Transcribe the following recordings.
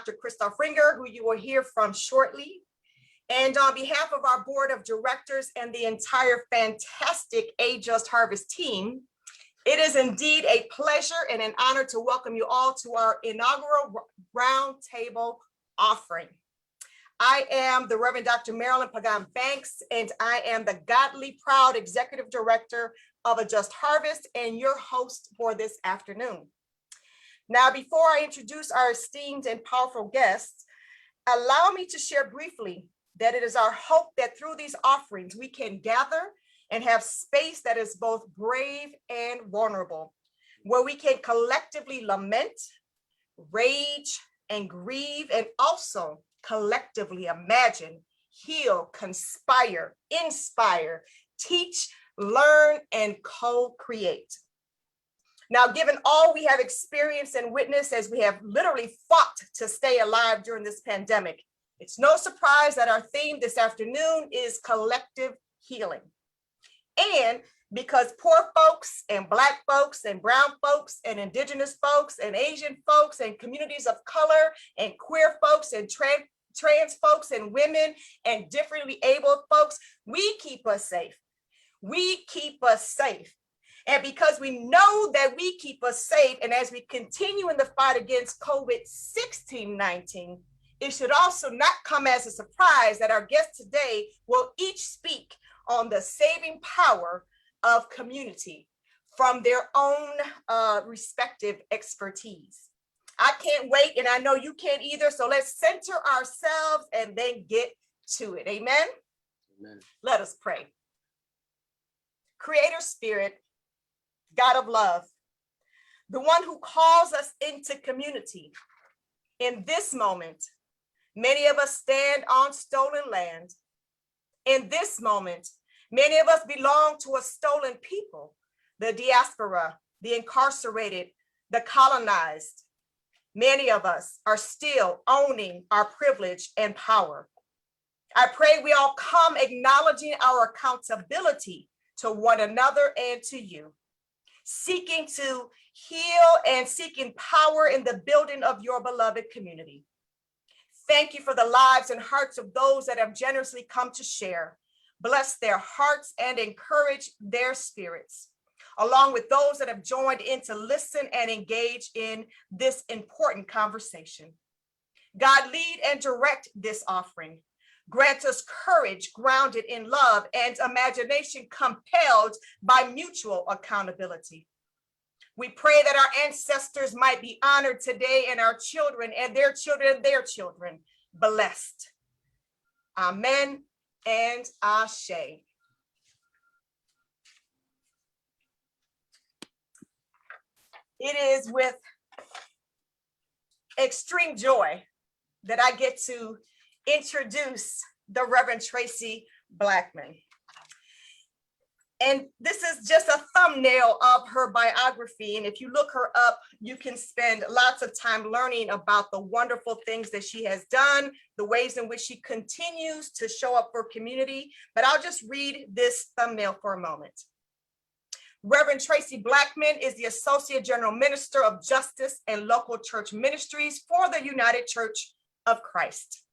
Dr. Christoph Ringer, who you will hear from shortly. And on behalf of our board of directors and the entire fantastic A Just Harvest team, it is indeed a pleasure and an honor to welcome you all to our inaugural roundtable offering. I am the Reverend Dr. Marilyn Pagan Banks, and I am the godly proud executive director of A Just Harvest and your host for this afternoon. Now, before I introduce our esteemed and powerful guests, allow me to share briefly that it is our hope that through these offerings, we can gather and have space that is both brave and vulnerable, where we can collectively lament, rage, and grieve, and also collectively imagine, heal, conspire, inspire, teach, learn, and co-create. Now, given all we have experienced and witnessed as we have literally fought to stay alive during this pandemic, it's no surprise that our theme this afternoon is collective healing. And because poor folks and Black folks and brown folks and indigenous folks and Asian folks and communities of color and queer folks and trans folks and women and differently abled folks, we keep us safe. We keep us safe. And because we know that we keep us safe, and as we continue in the fight against COVID-19, it should also not come as a surprise that our guests today will each speak on the saving power of community from their own respective expertise. I can't wait, and I know you can't either, so let's center ourselves and then get to it. Amen? Amen. Let us pray. Creator Spirit, God of love, the one who calls us into community. In this moment, many of us stand on stolen land. In this moment, many of us belong to a stolen people, the diaspora, the incarcerated, the colonized. Many of us are still owning our privilege and power. I pray we all come acknowledging our accountability to one another and to you, seeking to heal and seeking power in the building of your beloved community. Thank you for the lives and hearts of those that have generously come to share. Bless their hearts and encourage their spirits, along with those that have joined in to listen and engage in this important conversation. God, lead and direct this offering. Grant us courage grounded in love and imagination compelled by mutual accountability. We pray that our ancestors might be honored today and our children and their children blessed. Amen and Ashe. It is with extreme joy that I get to introduce the Reverend Tracy Blackman. And this is just a thumbnail of her biography. And if you look her up, you can spend lots of time learning about the wonderful things that she has done, the ways in which she continues to show up for community. But I'll just read this thumbnail for a moment. Reverend Tracy Blackman is the Associate General Minister of Justice and Local Church Ministries for the United Church of Christ.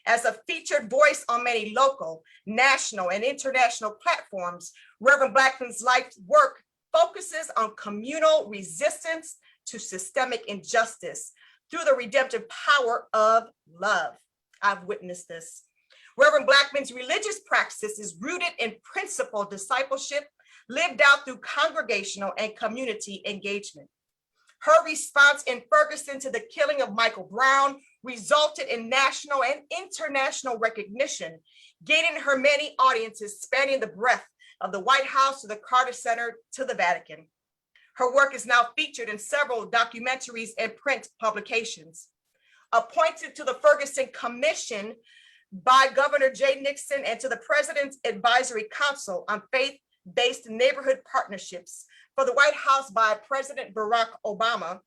As a featured voice on many local, national, and international platforms, Reverend Blackman's life work focuses on communal resistance to systemic injustice through the redemptive power of love. I've witnessed this. Reverend Blackman's religious practice is rooted in principled discipleship, lived out through congregational and community engagement. Her response in Ferguson to the killing of Michael Brown resulted in national and international recognition, gaining her many audiences spanning the breadth of the White House to the Carter Center to the Vatican. Her work is now featured in several documentaries and print publications. Appointed to the Ferguson Commission by Governor Jay Nixon and to the President's Advisory Council on Faith-Based Neighborhood Partnerships for the White House by President Barack Obama,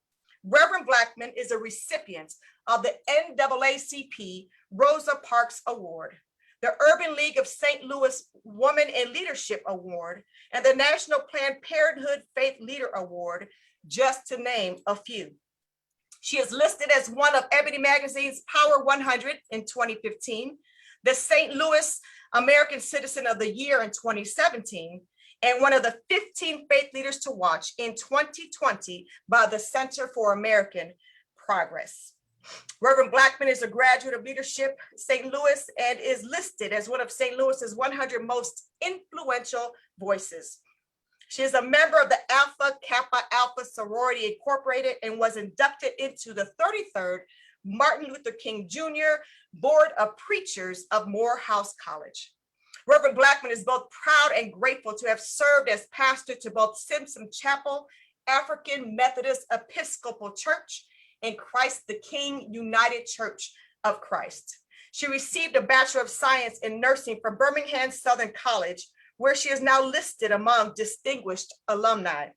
Reverend Blackman is a recipient of the NAACP Rosa Parks Award, the Urban League of St. Louis Woman in Leadership Award, and the National Planned Parenthood Faith Leader Award, just to name a few. She is listed as one of Ebony Magazine's Power 100 in 2015, the St. Louis American Citizen of the Year in 2017, and one of the 15 faith leaders to watch in 2020 by the Center for American Progress. Reverend Blackman is a graduate of leadership St. Louis and is listed as one of St. Louis's 100 most influential voices. She is a member of the Alpha Kappa Alpha Sorority Incorporated and was inducted into the 33rd Martin Luther King Jr. Board of Preachers of Morehouse College. Reverend Blackman is both proud and grateful to have served as pastor to both Simpson Chapel, African Methodist Episcopal Church, and Christ the King United Church of Christ. She received a Bachelor of Science in Nursing from Birmingham Southern College, where she is now listed among distinguished alumni,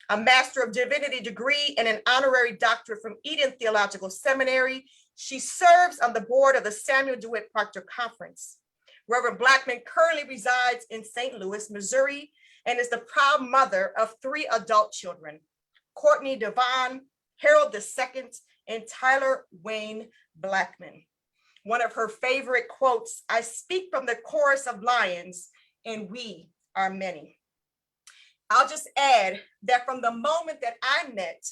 a Master of Divinity degree and an honorary doctorate from Eden Theological Seminary. She serves on the board of the Samuel DeWitt Proctor Conference. Reverend Blackman currently resides in St. Louis, Missouri, and is the proud mother of 3 adult children, Courtney Devon, Harold II, and Tyler Wayne Blackman. One of her favorite quotes, "I speak from the chorus of lions, and we are many." I'll just add that from the moment that I met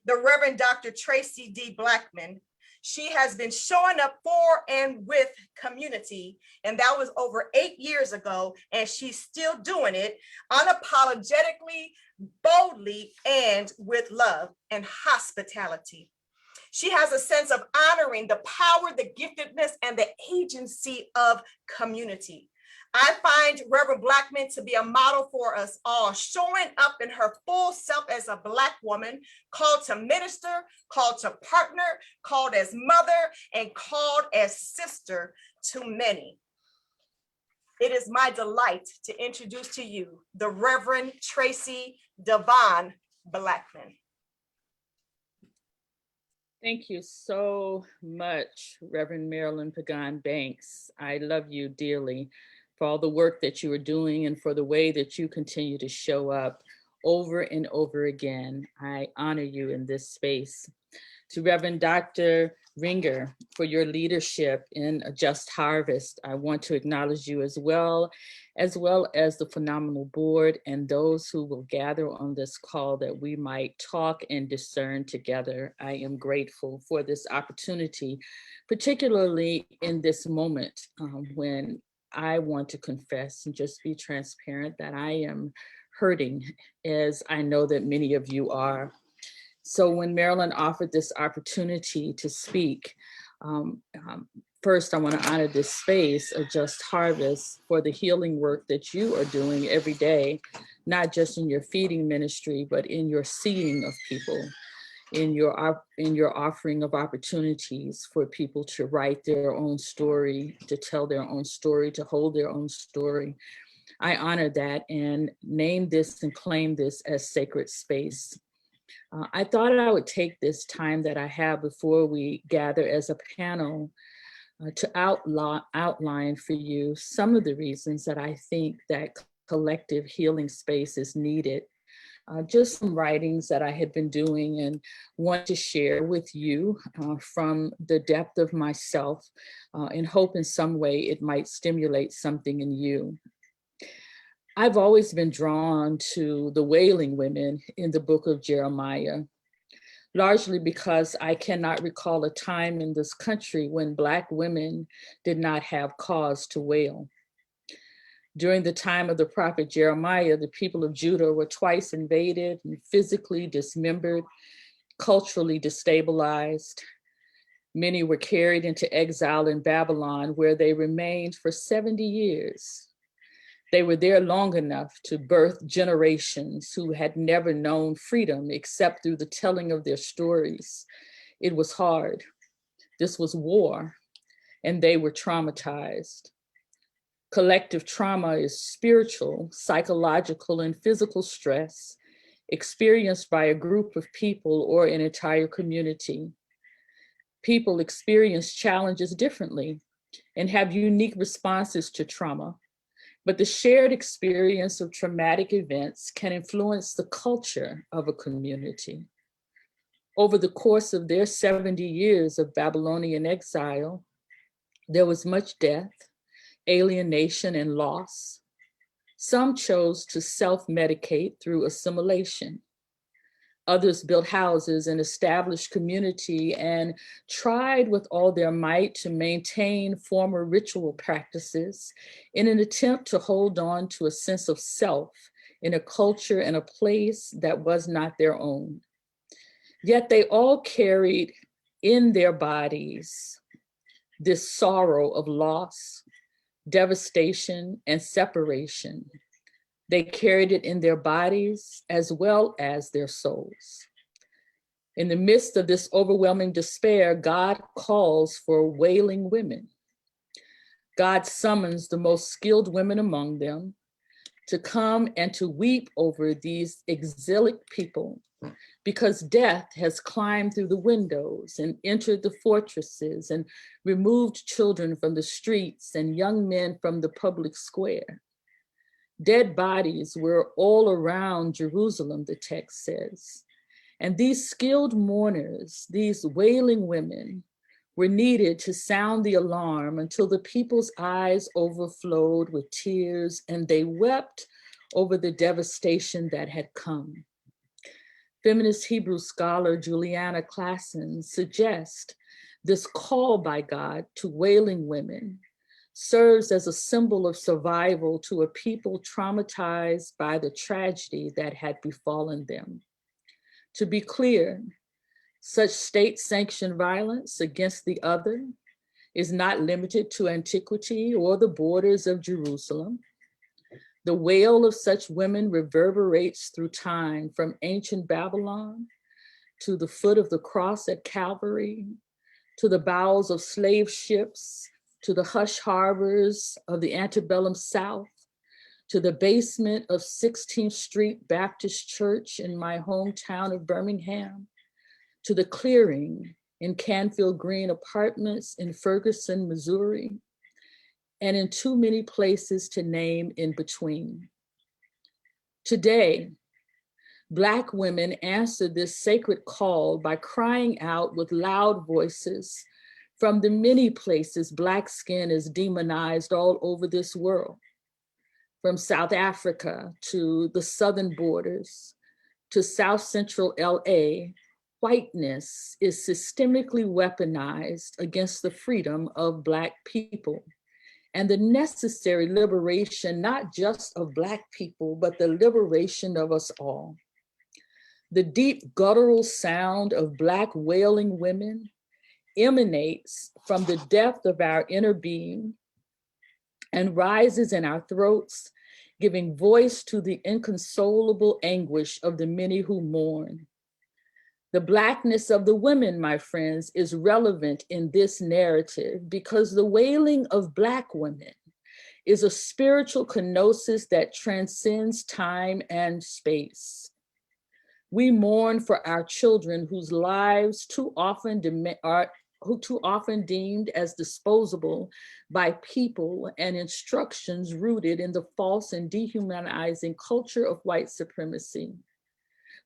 the Reverend Dr. Tracy D. Blackman, she has been showing up for and with community, and that was over 8 years ago, and she's still doing it unapologetically, boldly, and with love and hospitality. She has a sense of honoring the power, the giftedness, and the agency of community. I find Reverend Blackman to be a model for us all, showing up in her full self as a Black woman, called to minister, called to partner, called as mother, and called as sister to many. It is my delight to introduce to you the Reverend Tracy Devon Blackman. Thank you so much, Reverend Marilyn Pagan Banks. I love you dearly for all the work that you are doing and for the way that you continue to show up over and over again. I honor you in this space. To Reverend Dr. Ringer, for your leadership in A Just Harvest, I want to acknowledge you as well as the phenomenal board and those who will gather on this call that we might talk and discern together. I am grateful for this opportunity, particularly in this moment when I want to confess and just be transparent that I am hurting, as I know that many of you are. So when Marilyn offered this opportunity to speak, first I want to honor this space, A Just Harvest, for the healing work that you are doing every day, not just in your feeding ministry, but in your seeing of people, in your offering of opportunities for people to write their own story, to tell their own story, to hold their own story. I honor that and name this and claim this as sacred space. I thought I would take this time that I have before we gather as a panel to outline for you some of the reasons that I think that collective healing space is needed. Just some writings that I had been doing and want to share with you from the depth of myself and hope in some way it might stimulate something in you. I've always been drawn to the wailing women in the book of Jeremiah, largely because I cannot recall a time in this country when Black women did not have cause to wail. During the time of the prophet Jeremiah, the people of Judah were twice invaded and physically dismembered, culturally destabilized. Many were carried into exile in Babylon, where they remained for 70 years. They were there long enough to birth generations who had never known freedom except through the telling of their stories. It was hard. This was war, and they were traumatized. Collective trauma is spiritual, psychological, and physical stress experienced by a group of people or an entire community. People experience challenges differently and have unique responses to trauma. But the shared experience of traumatic events can influence the culture of a community. Over the course of their 70 years of Babylonian exile, there was much death, alienation, and loss. Some chose to self-medicate through assimilation. Others built houses and established community and tried with all their might to maintain former ritual practices in an attempt to hold on to a sense of self in a culture and a place that was not their own. Yet they all carried in their bodies this sorrow of loss, devastation, and separation. They carried it in their bodies as well as their souls. In the midst of this overwhelming despair, God calls for wailing women. God summons the most skilled women among them to come and to weep over these exilic people, because death has climbed through the windows and entered the fortresses and removed children from the streets and young men from the public square. Dead bodies were all around Jerusalem, the text says. And these skilled mourners, these wailing women, were needed to sound the alarm until the people's eyes overflowed with tears and they wept over the devastation that had come. Feminist Hebrew scholar Juliana Klassen suggests this call by God to wailing women serves as a symbol of survival to a people traumatized by the tragedy that had befallen them. To be clear, such state-sanctioned violence against the other is not limited to antiquity or the borders of Jerusalem. The wail of such women reverberates through time, from ancient Babylon to the foot of the cross at Calvary, to the bowels of slave ships, to the hush harbors of the antebellum South, to the basement of 16th Street Baptist Church in my hometown of Birmingham, to the clearing in Canfield Green Apartments in Ferguson, Missouri, and in too many places to name in between. Today, Black women answer this sacred call by crying out with loud voices from the many places Black skin is demonized all over this world, from South Africa to the southern borders to South Central LA. Whiteness is systemically weaponized against the freedom of Black people and the necessary liberation, not just of Black people, but the liberation of us all. The deep guttural sound of Black wailing women emanates from the depth of our inner being and rises in our throats, giving voice to the inconsolable anguish of the many who mourn. The Blackness of the women, my friends, is relevant in this narrative because the wailing of Black women is a spiritual kenosis that transcends time and space. We mourn for our children whose lives are too often deemed as disposable by people and instructions rooted in the false and dehumanizing culture of white supremacy.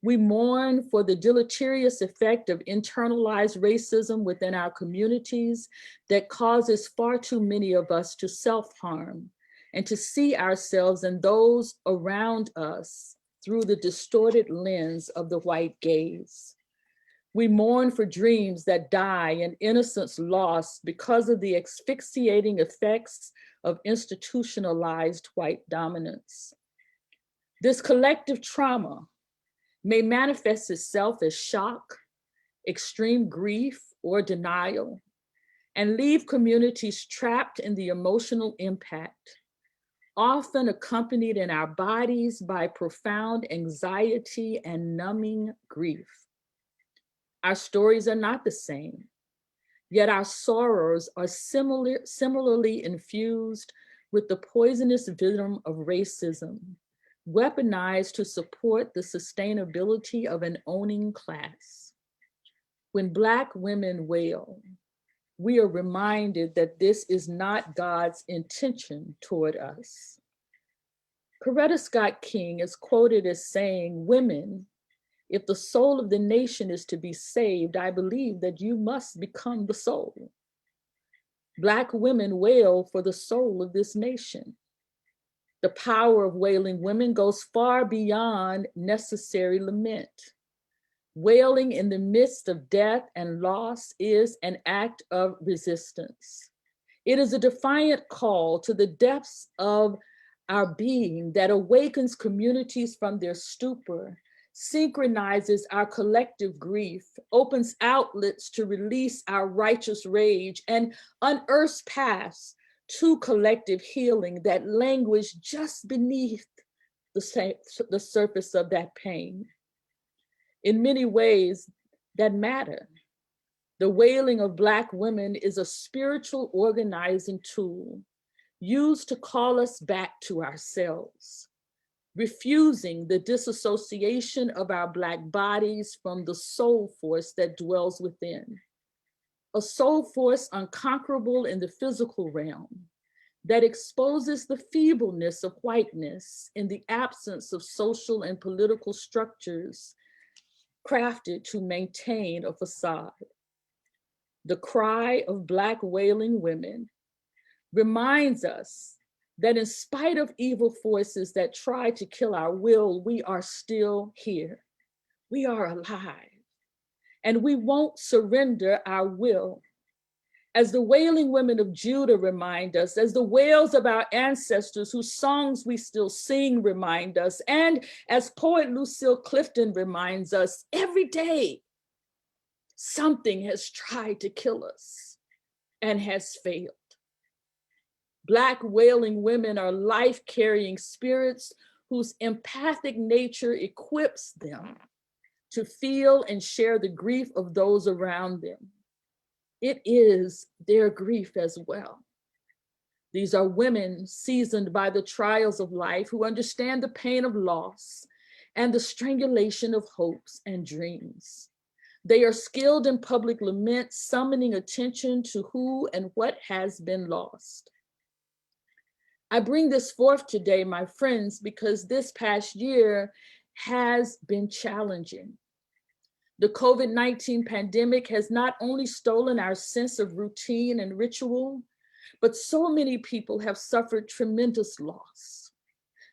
We mourn for the deleterious effect of internalized racism within our communities that causes far too many of us to self-harm and to see ourselves and those around us through the distorted lens of the white gaze. We mourn for dreams that die and innocence lost because of the asphyxiating effects of institutionalized white dominance. This collective trauma may manifest itself as shock, extreme grief, or denial, and leave communities trapped in the emotional impact, often accompanied in our bodies by profound anxiety and numbing grief. Our stories are not the same, yet our sorrows are similarly infused with the poisonous venom of racism, weaponized to support the sustainability of an owning class. When Black women wail, we are reminded that this is not God's intention toward us. Coretta Scott King is quoted as saying, "Women If the soul of the nation is to be saved, I believe that you must become the soul. Black women wail for the soul of this nation. The power of wailing women goes far beyond necessary lament. Wailing in the midst of death and loss is an act of resistance. It is a defiant call to the depths of our being that awakens communities from their stupor, synchronizes our collective grief, opens outlets to release our righteous rage, and unearths paths to collective healing that languish just beneath the surface of that pain. In many ways that matter, the wailing of Black women is a spiritual organizing tool used to call us back to ourselves, refusing the disassociation of our Black bodies from the soul force that dwells within. A soul force unconquerable in the physical realm that exposes the feebleness of whiteness in the absence of social and political structures crafted to maintain a facade. The cry of Black wailing women reminds us that in spite of evil forces that try to kill our will, we are still here. We are alive, and we won't surrender our will. As the wailing women of Judah remind us, as the wails of our ancestors whose songs we still sing remind us, and as poet Lucille Clifton reminds us, every day something has tried to kill us and has failed. Black wailing women are life-carrying spirits whose empathic nature equips them to feel and share the grief of those around them. It is their grief as well. These are women seasoned by the trials of life who understand the pain of loss and the strangulation of hopes and dreams. They are skilled in public lament, summoning attention to who and what has been lost. I bring this forth today, my friends, because this past year has been challenging. The COVID-19 pandemic has not only stolen our sense of routine and ritual, but so many people have suffered tremendous loss.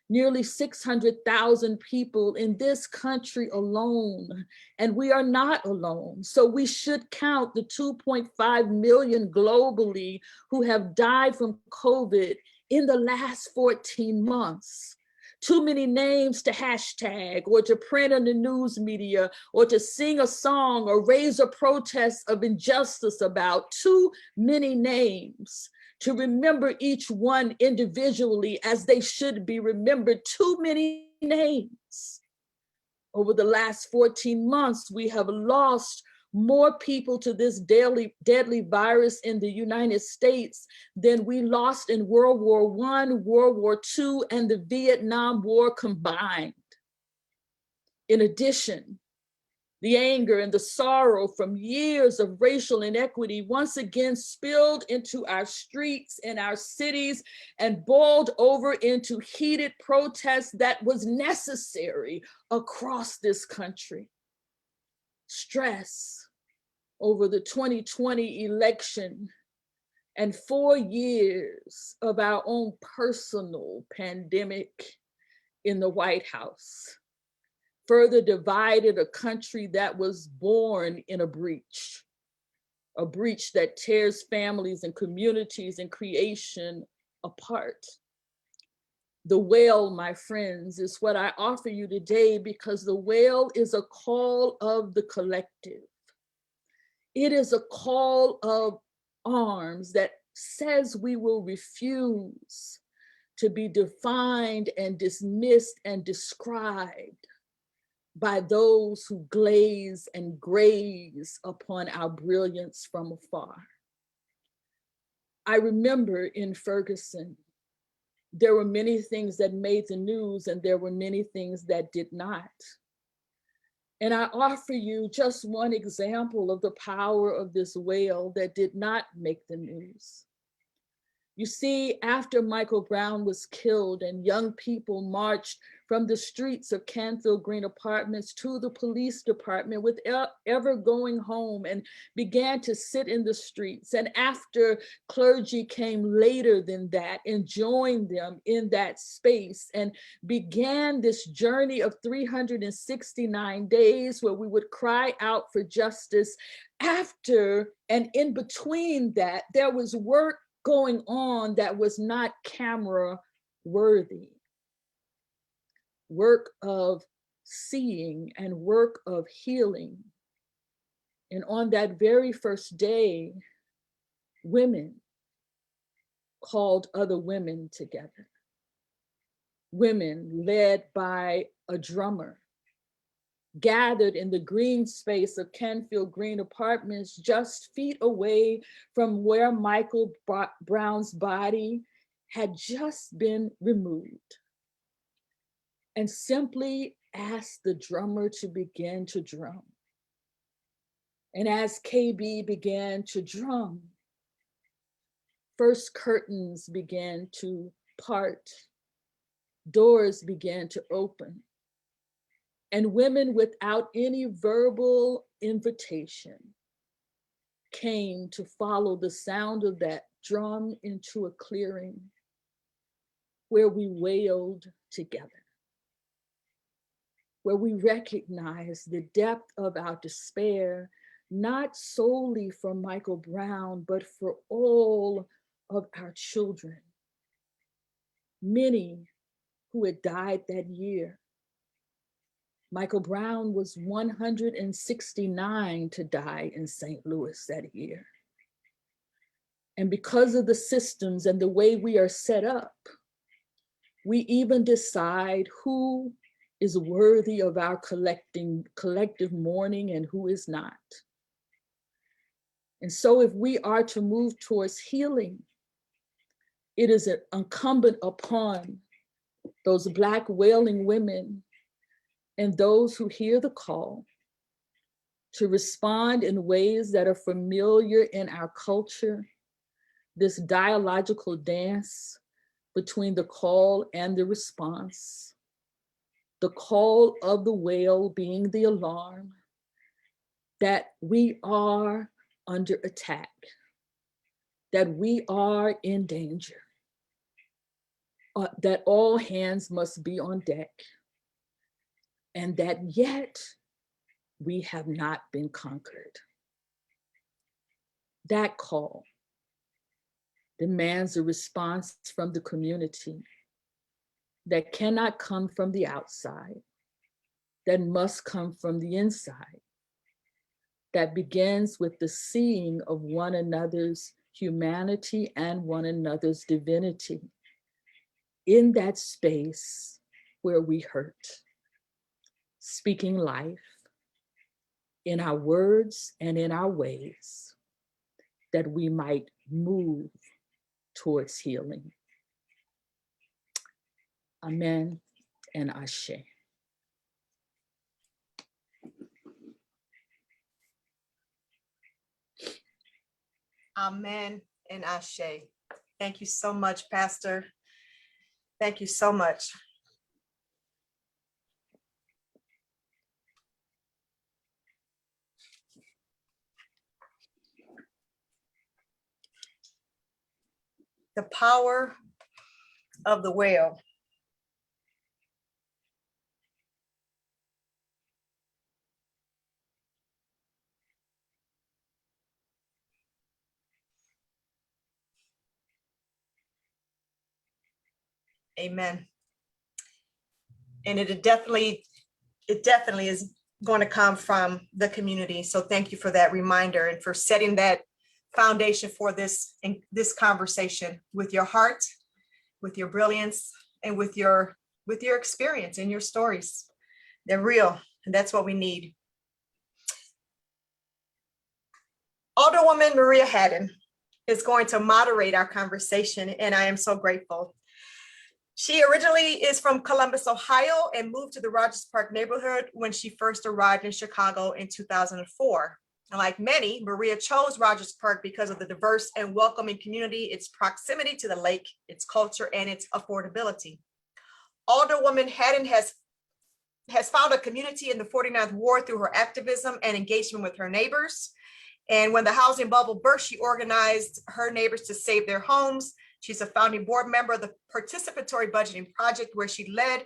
Nearly 600,000 people in this country alone, and we are not alone. So we should count the 2.5 million globally who have died from COVID in the last 14 months. Too many names to hashtag or to print in the news media or to sing a song or raise a protest of injustice about. Too many names to remember each one individually as they should be remembered. Too many names. Over the last 14 months, we have lost more people to this deadly virus in the United States than we lost in World War I, World War II, and the Vietnam War combined. In addition, the anger and the sorrow from years of racial inequity once again spilled into our streets and our cities and boiled over into heated protests that was necessary across this country. Stress over the 2020 election and 4 years of our own personal pandemic in the White House further divided a country that was born in a breach that tears families and communities and creation apart. The wail, my friends, is what I offer you today because the wail is a call of the collective. It is a call of arms that says we will refuse to be defined and dismissed and described by those who glaze and graze upon our brilliance from afar. I remember in Ferguson, there were many things that made the news and there were many things that did not. And I offer you just one example of the power of this wail that did not make the news. You see, after Michael Brown was killed and young people marched from the streets of Canfield Green Apartments to the police department with ever going home and began to sit in the streets. And after clergy came later than that and joined them in that space and began this journey of 369 days where we would cry out for justice. After and in between that, there was work going on that was not camera worthy. Work of seeing and work of healing. And on that very first day, women called other women together. Women led by a drummer gathered in the green space of Canfield Green Apartments, just feet away from where Michael Brown's body had just been removed, and simply asked the drummer to begin to drum. And as KB began to drum, first curtains began to part, doors began to open, and women without any verbal invitation came to follow the sound of that drum into a clearing where we wailed together, where we recognized the depth of our despair, not solely for Michael Brown, but for all of our children, many who had died that year. Michael Brown was 169 to die in St. Louis that year. And because of the systems and the way we are set up, we even decide who is worthy of our collective mourning and who is not. And so if we are to move towards healing, it is incumbent upon those Black wailing women and those who hear the call to respond in ways that are familiar in our culture, this dialogical dance between the call and the response, the call of the wail being the alarm that we are under attack, that we are in danger, that all hands must be on deck, and that yet we have not been conquered. That call demands a response from the community that cannot come from the outside, that must come from the inside, that begins with the seeing of one another's humanity and one another's divinity in that space where we hurt, speaking life in our words and in our ways, that we might move towards healing. Amen and Ashe. Amen and Ashe. Thank you so much, Pastor. Thank you so much. The power of the wail. Amen. And it definitely is going to come from the community. So thank you for that reminder and for setting that foundation for this conversation with your heart, with your brilliance, and with your experience and your stories. They're real, and that's what we need. Alderwoman Maria Haddon is going to moderate our conversation, and I am so grateful. She originally is from Columbus, Ohio, and moved to the Rogers Park neighborhood when she first arrived in Chicago in 2004. Like many, Maria chose Rogers Park because of the diverse and welcoming community, its proximity to the lake, its culture, and its affordability. Alderwoman Haddon has found a community in the 49th Ward through her activism and engagement with her neighbors. And when the housing bubble burst, she organized her neighbors to save their homes. She's a founding board member of the Participatory Budgeting Project, where she led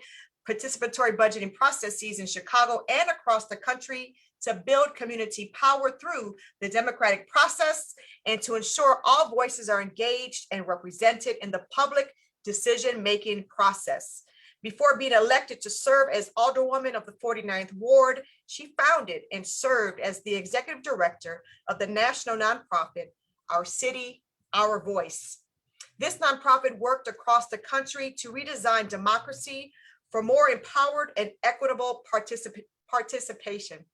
participatory budgeting processes in Chicago and across the country to build community power through the democratic process and to ensure all voices are engaged and represented in the public decision-making process. Before being elected to serve as Alderwoman of the 49th Ward, she founded and served as the executive director of the national nonprofit, Our City, Our Voice. This nonprofit worked across the country to redesign democracy for more empowered and equitable participation.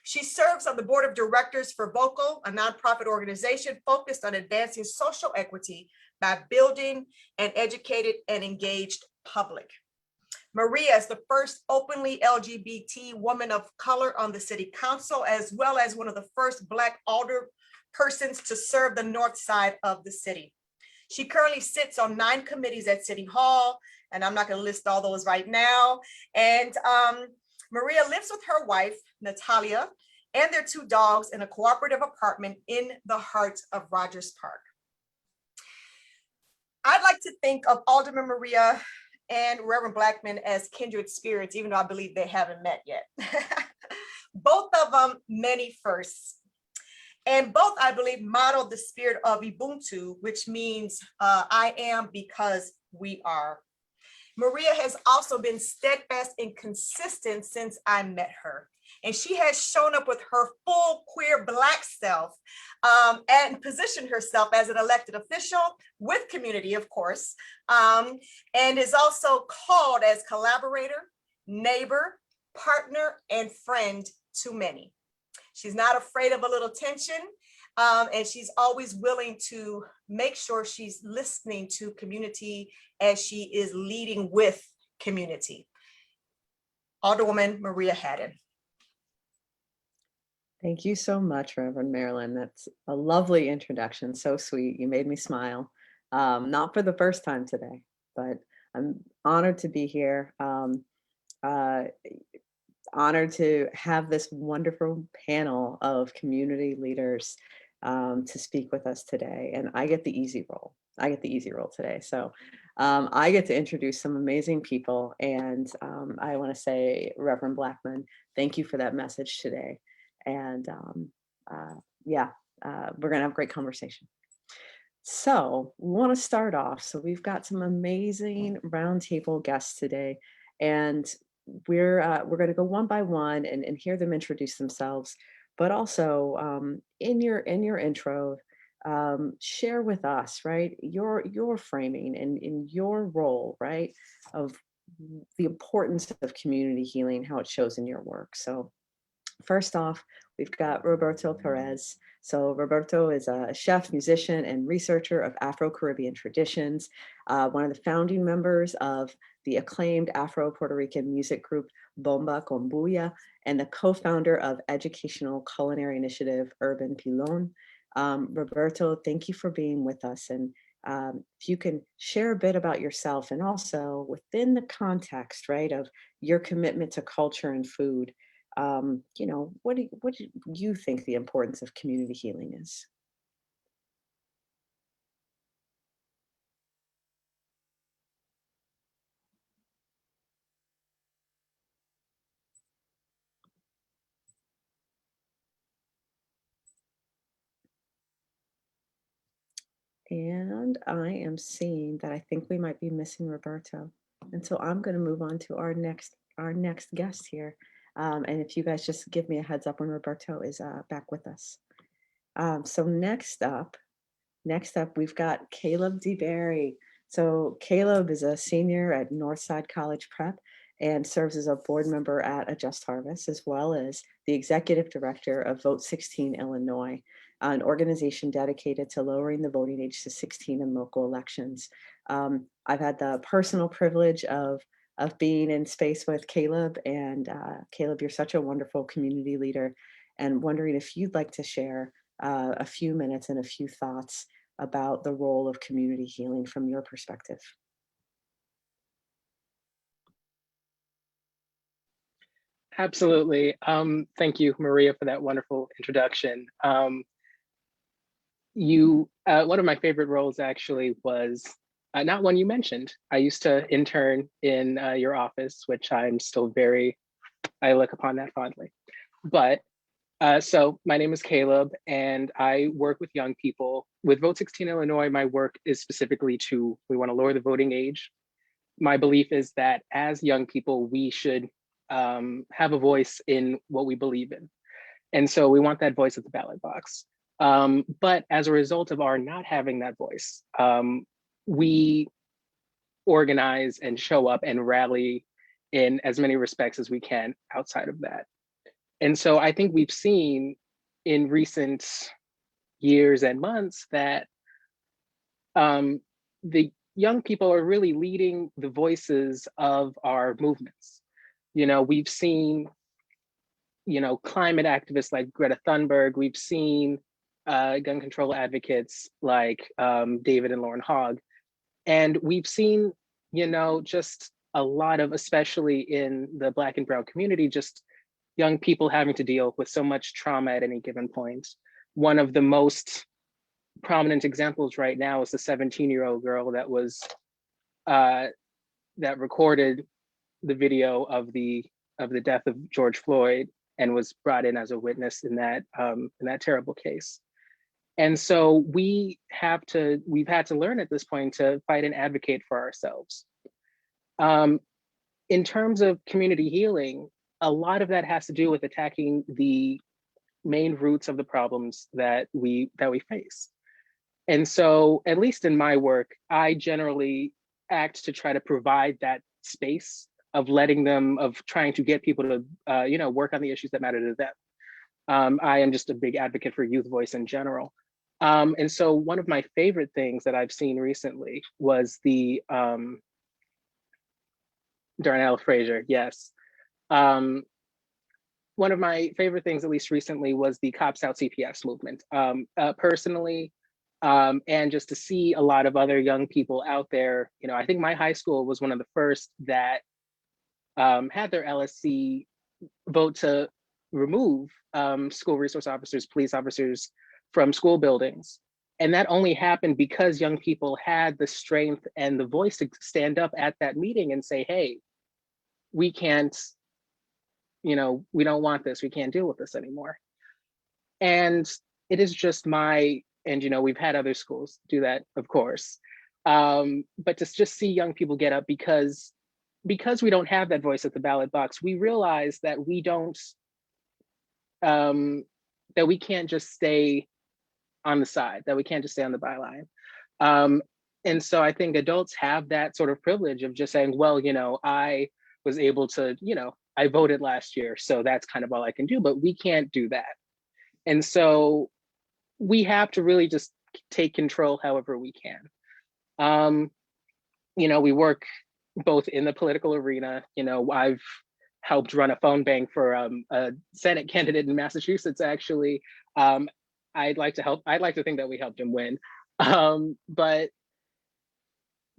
She serves on the board of directors for Vocal, a nonprofit organization focused on advancing social equity by building an educated and engaged public. Maria is the first openly LGBT woman of color on the city council, as well as one of the first Black alder persons to serve the north side of the city. She currently sits on 9 committees at City Hall, and I'm not going to list all those right now. And Maria lives with her wife, Natalia, and their 2 dogs in a cooperative apartment in the heart of Rogers Park. I'd like to think of Alderman Maria and Reverend Blackman as kindred spirits, even though I believe they haven't met yet. Both of them many firsts. And both, I believe, modeled the spirit of Ubuntu, which means I am because we are. Maria has also been steadfast and consistent since I met her. And she has shown up with her full queer Black self and positioned herself as an elected official with community, of course, and is also called as collaborator, neighbor, partner, and friend to many. She's not afraid of a little tension, and she's always willing to make sure she's listening to community as she is leading with community. Alderwoman Maria Haddon. Thank you so much, Reverend Marilyn. That's a lovely introduction. So sweet. You made me smile. Not for the first time today, but I'm honored to be here. Honored to have this wonderful panel of community leaders to speak with us today. And I get the easy role. I get the easy role today. So I get to introduce some amazing people. And I want to say, Reverend Blackman, thank you for that message today. And we're going to have a great conversation. So we want to start off. So we've got some amazing roundtable guests today. And we're going to go one by one and hear them introduce themselves, but also in your intro, share with us, right, your framing and in your role, right, of the importance of community healing, how it shows in your work. So first off, we've got Roberto Perez. So Roberto is a chef, musician, and researcher of Afro-Caribbean traditions, one of the founding members of the acclaimed Afro-Puerto Rican music group Bomba con Bulla, and the co-founder of educational culinary initiative Urban Pilon. Roberto, thank you for being with us. And if you can share a bit about yourself and also within the context, right, of your commitment to culture and food, what do you think the importance of community healing is? And I am seeing that I think we might be missing Roberto. And so I'm going to move on to our next guest here. And if you guys just give me a heads up when Roberto is back with us. So next up, we've got Caleb DeBerry. So Caleb is a senior at Northside College Prep and serves as a board member at A Just Harvest, as well as the executive director of Vote 16 Illinois, an organization dedicated to lowering the voting age to 16 in local elections. I've had the personal privilege of being in space with Caleb, and Caleb, you're such a wonderful community leader. and wondering if you'd like to share a few minutes and a few thoughts about the role of community healing from your perspective. Absolutely. Thank you, Maria, for that wonderful introduction. One of my favorite roles actually was not one you mentioned. I used to intern in your office, which I look upon that fondly. But so my name is Caleb, and I work with young people. With Vote 16 Illinois, my work is specifically we want to lower the voting age. My belief is that as young people, we should have a voice in what we believe in. And so we want that voice at the ballot box. But as a result of our not having that voice, we organize and show up and rally in as many respects as we can outside of that. And so I think we've seen in recent years and months that the young people are really leading the voices of our movements. We've seen, climate activists like Greta Thunberg. We've seen gun control advocates like David and Lauren Hogg. And we've seen, just a lot of, especially in the Black and Brown community, just young people having to deal with so much trauma at any given point. One of the most prominent examples right now is the 17-year-old girl that recorded the video of the death of George Floyd and was brought in as a witness in that terrible case. And so we've had to learn at this point to fight and advocate for ourselves. In terms of community healing, a lot of that has to do with attacking the main roots of the problems that we face. And so, at least in my work, I generally act to try to provide that space of trying to get people to, work on the issues that matter to them. I am just a big advocate for youth voice in general. And so one of my favorite things that I've seen recently was the Darnell Frazier, yes. One of my favorite things, at least recently, was the Cops Out CPS movement. Personally, and just to see a lot of other young people out there, I think my high school was one of the first that had their LSC vote to remove school resource officers, police officers from school buildings. And that only happened because young people had the strength and the voice to stand up at that meeting and say, hey, we can't, we don't want this. We can't deal with this anymore. And it is just and we've had other schools do that, of course. But to just see young people get up because we don't have that voice at the ballot box, we realize that we don't, that we can't just stay on the side, that we can't just stay on the byline. And so I think adults have that sort of privilege of just saying, well, I was able to, I voted last year, so that's kind of all I can do, but we can't do that. And so we have to really just take control however we can. We work both in the political arena. I've helped run a phone bank for a Senate candidate in Massachusetts, actually. I'd like to think that we helped him win. But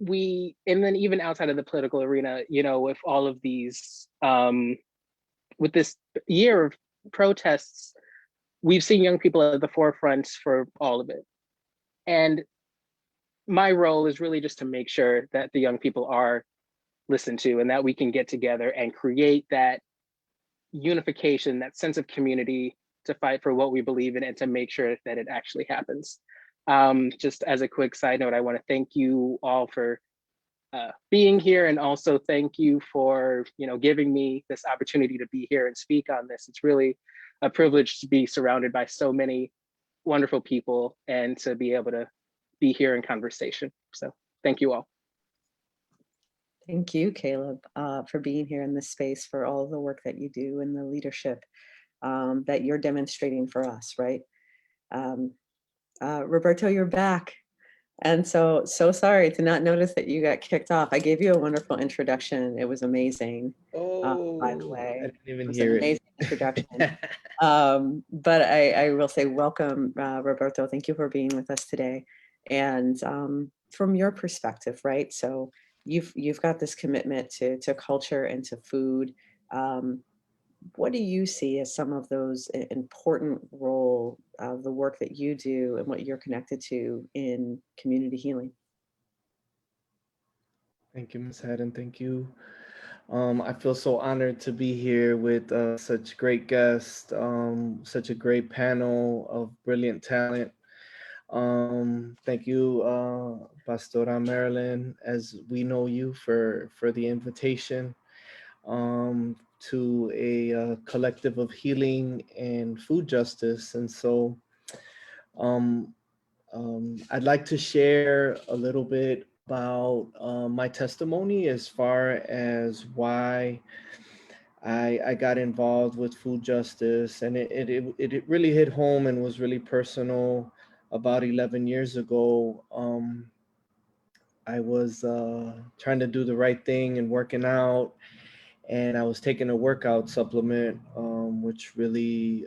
and then even outside of the political arena, with all of these, with this year of protests, we've seen young people at the forefront for all of it. And my role is really just to make sure that the young people are listened to and that we can get together and create that unification, that sense of community to fight for what we believe in and to make sure that it actually happens. Just as a quick side note, I want to thank you all for being here, and also thank you for giving me this opportunity to be here and speak on this. It's really a privilege to be surrounded by so many wonderful people and to be able to be here in conversation. So thank you all. Thank you, Caleb, for being here in this space, for all the work that you do and the leadership that you're demonstrating for us, right? Roberto, you're back. And so sorry to not notice that you got kicked off. I gave you a wonderful introduction. It was amazing, by the Oh, I way. didn't even It was an hear amazing introduction. it. But I will say welcome, Roberto. Thank you for being with us today. And from your perspective, right? So you've got this commitment to culture and to food. Um, what do you see as some of those important role of the work that you do and what you're connected to in community healing? Thank you, Ms. Haddon. Thank you. I feel so honored to be here with such great guests, such a great panel of brilliant talent. Thank you, Pastora Marilyn, as we know you, for the invitation to a collective of healing and food justice. And so um, I'd like to share a little bit about my testimony as far as why I got involved with food justice, and it really hit home and was really personal. About 11 years ago, I was trying to do the right thing and working out, and I was taking a workout supplement, which really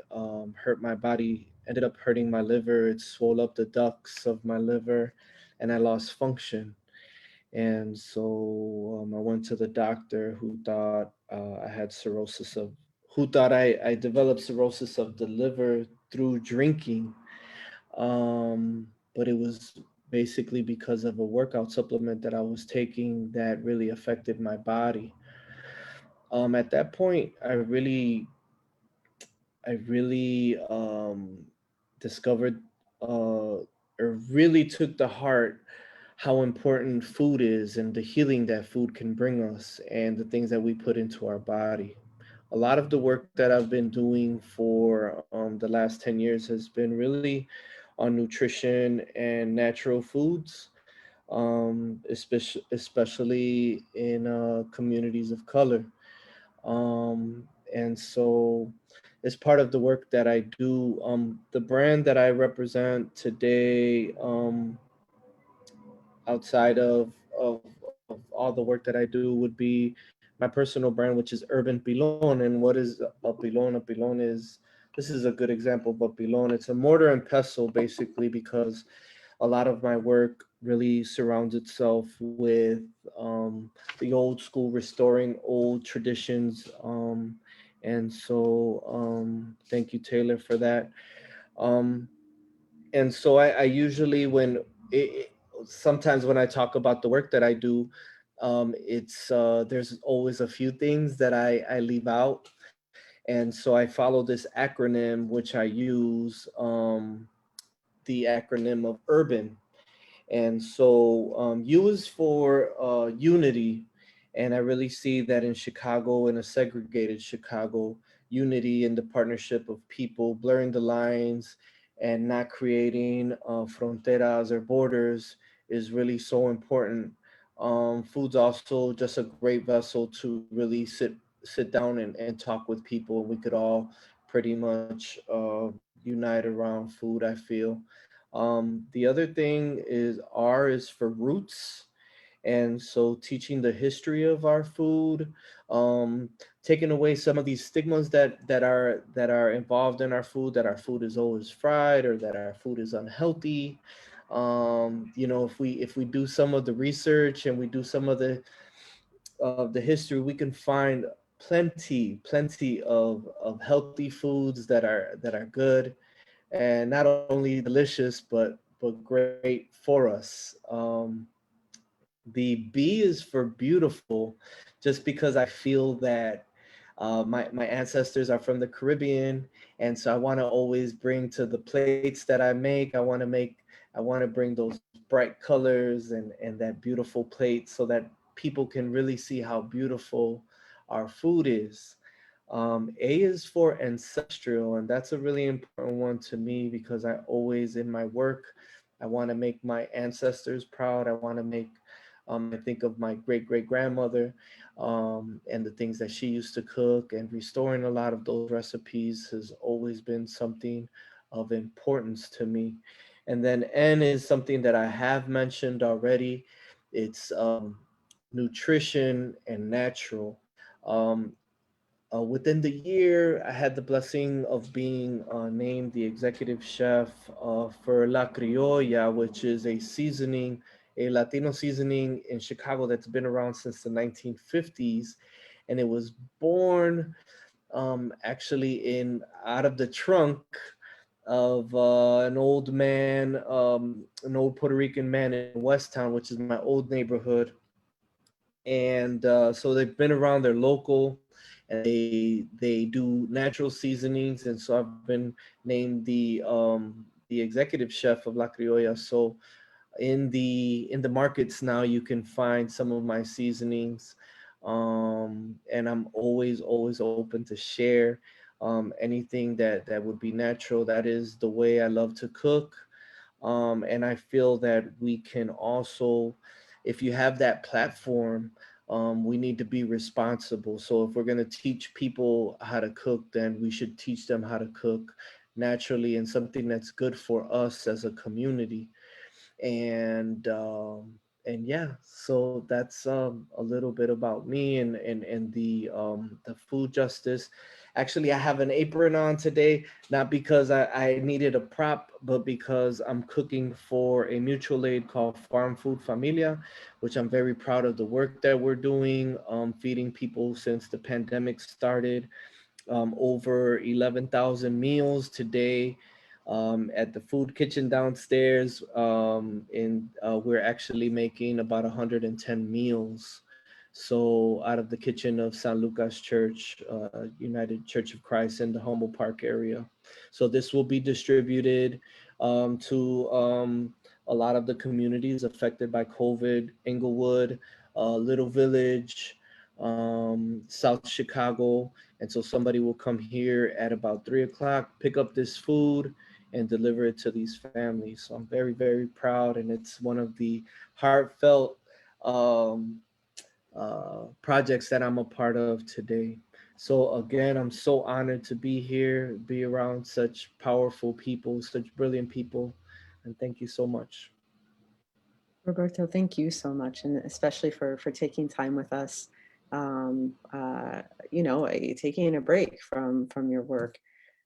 hurt my body. Ended up hurting my liver. It swelled up the ducts of my liver, and I lost function. And so I went to the doctor who thought I had cirrhosis of, who thought I developed cirrhosis of the liver through drinking. But it was basically because of a workout supplement that I was taking that really affected my body. At that point, I really discovered or really took to heart how important food is and the healing that food can bring us and the things that we put into our body. A lot of the work that I've been doing for the last 10 years has been really on nutrition and natural foods, especially in communities of color. And so it's part of the work that I do. The brand that I represent today, outside of all the work that I do, would be my personal brand, which is Urban Pilon. And what is a pilon? A pilon is, this is a good example of a pilon. It's a mortar and pestle, basically, because a lot of my work really surrounds itself with the old school, restoring old traditions. And so thank you, Taylor, for that. Um, and so I usually, sometimes when I talk about the work that I do, it's there's always a few things that I leave out. And so I follow this acronym, which I use, the acronym of urban. And so U is for unity. And I really see that in Chicago, in a segregated Chicago, unity in the partnership of people, blurring the lines and not creating fronteras or borders is really so important. Food's also just a great vessel to really sit down and talk with people. We could all pretty much unite around food, I feel. The other thing is R is for roots. And so teaching the history of our food, um, taking away some of these stigmas that are involved in our food, that our food is always fried or that our food is unhealthy. If we do some of the research and we do some of the history, we can find plenty of healthy foods that are good and not only delicious but great for us. The B is for beautiful, just because I feel that my ancestors are from the Caribbean, and so I want to always bring to the plates that I make. I want to bring those bright colors and that beautiful plate so that people can really see how beautiful our food is. A is for ancestral, and that's a really important one to me because I always, in my work, I want to make my ancestors proud. I want to make, I think of my great great grandmother and the things that she used to cook, and restoring a lot of those recipes has always been something of importance to me. And then N is something that I have mentioned already. It's nutrition and natural. Um, Within the year, I had the blessing of being named the executive chef for La Criolla, which is a seasoning, a Latino seasoning in Chicago that's been around since the 1950s. And it was born actually in out of the trunk of an old man, an old Puerto Rican man in Westtown, which is my old neighborhood. And so they've been around, they're local, and they do natural seasonings. And so I've been named the executive chef of La Criolla. So in the markets now you can find some of my seasonings, and I'm always open to share anything that would be natural. That is the way I love to cook. And I feel that we can also, if you have that platform, we need to be responsible. So if we're going to teach people how to cook, then we should teach them how to cook naturally and something that's good for us as a community. And yeah, so that's a little bit about me and the food justice. Actually, I have an apron on today, not because I needed a prop, but because I'm cooking for a mutual aid called Farm Food Familia, which I'm very proud of the work that we're doing, feeding people since the pandemic started, over 11,000 meals today, at the food kitchen downstairs. We're actually making about 110 meals. So out of the kitchen of San Lucas Church, United Church of Christ in the Humble Park area. So this will be distributed to a lot of the communities affected by COVID: Inglewood, Little Village, South Chicago. And so somebody will come here at about 3 o'clock, pick up this food, and deliver it to these families. So I'm very, very proud. And it's one of the heartfelt projects that I'm a part of today. So again, I'm so honored to be here, be around such powerful people, such brilliant people. And thank you so much. Roberto, thank you so much, and especially for taking time with us. Taking a break from your work.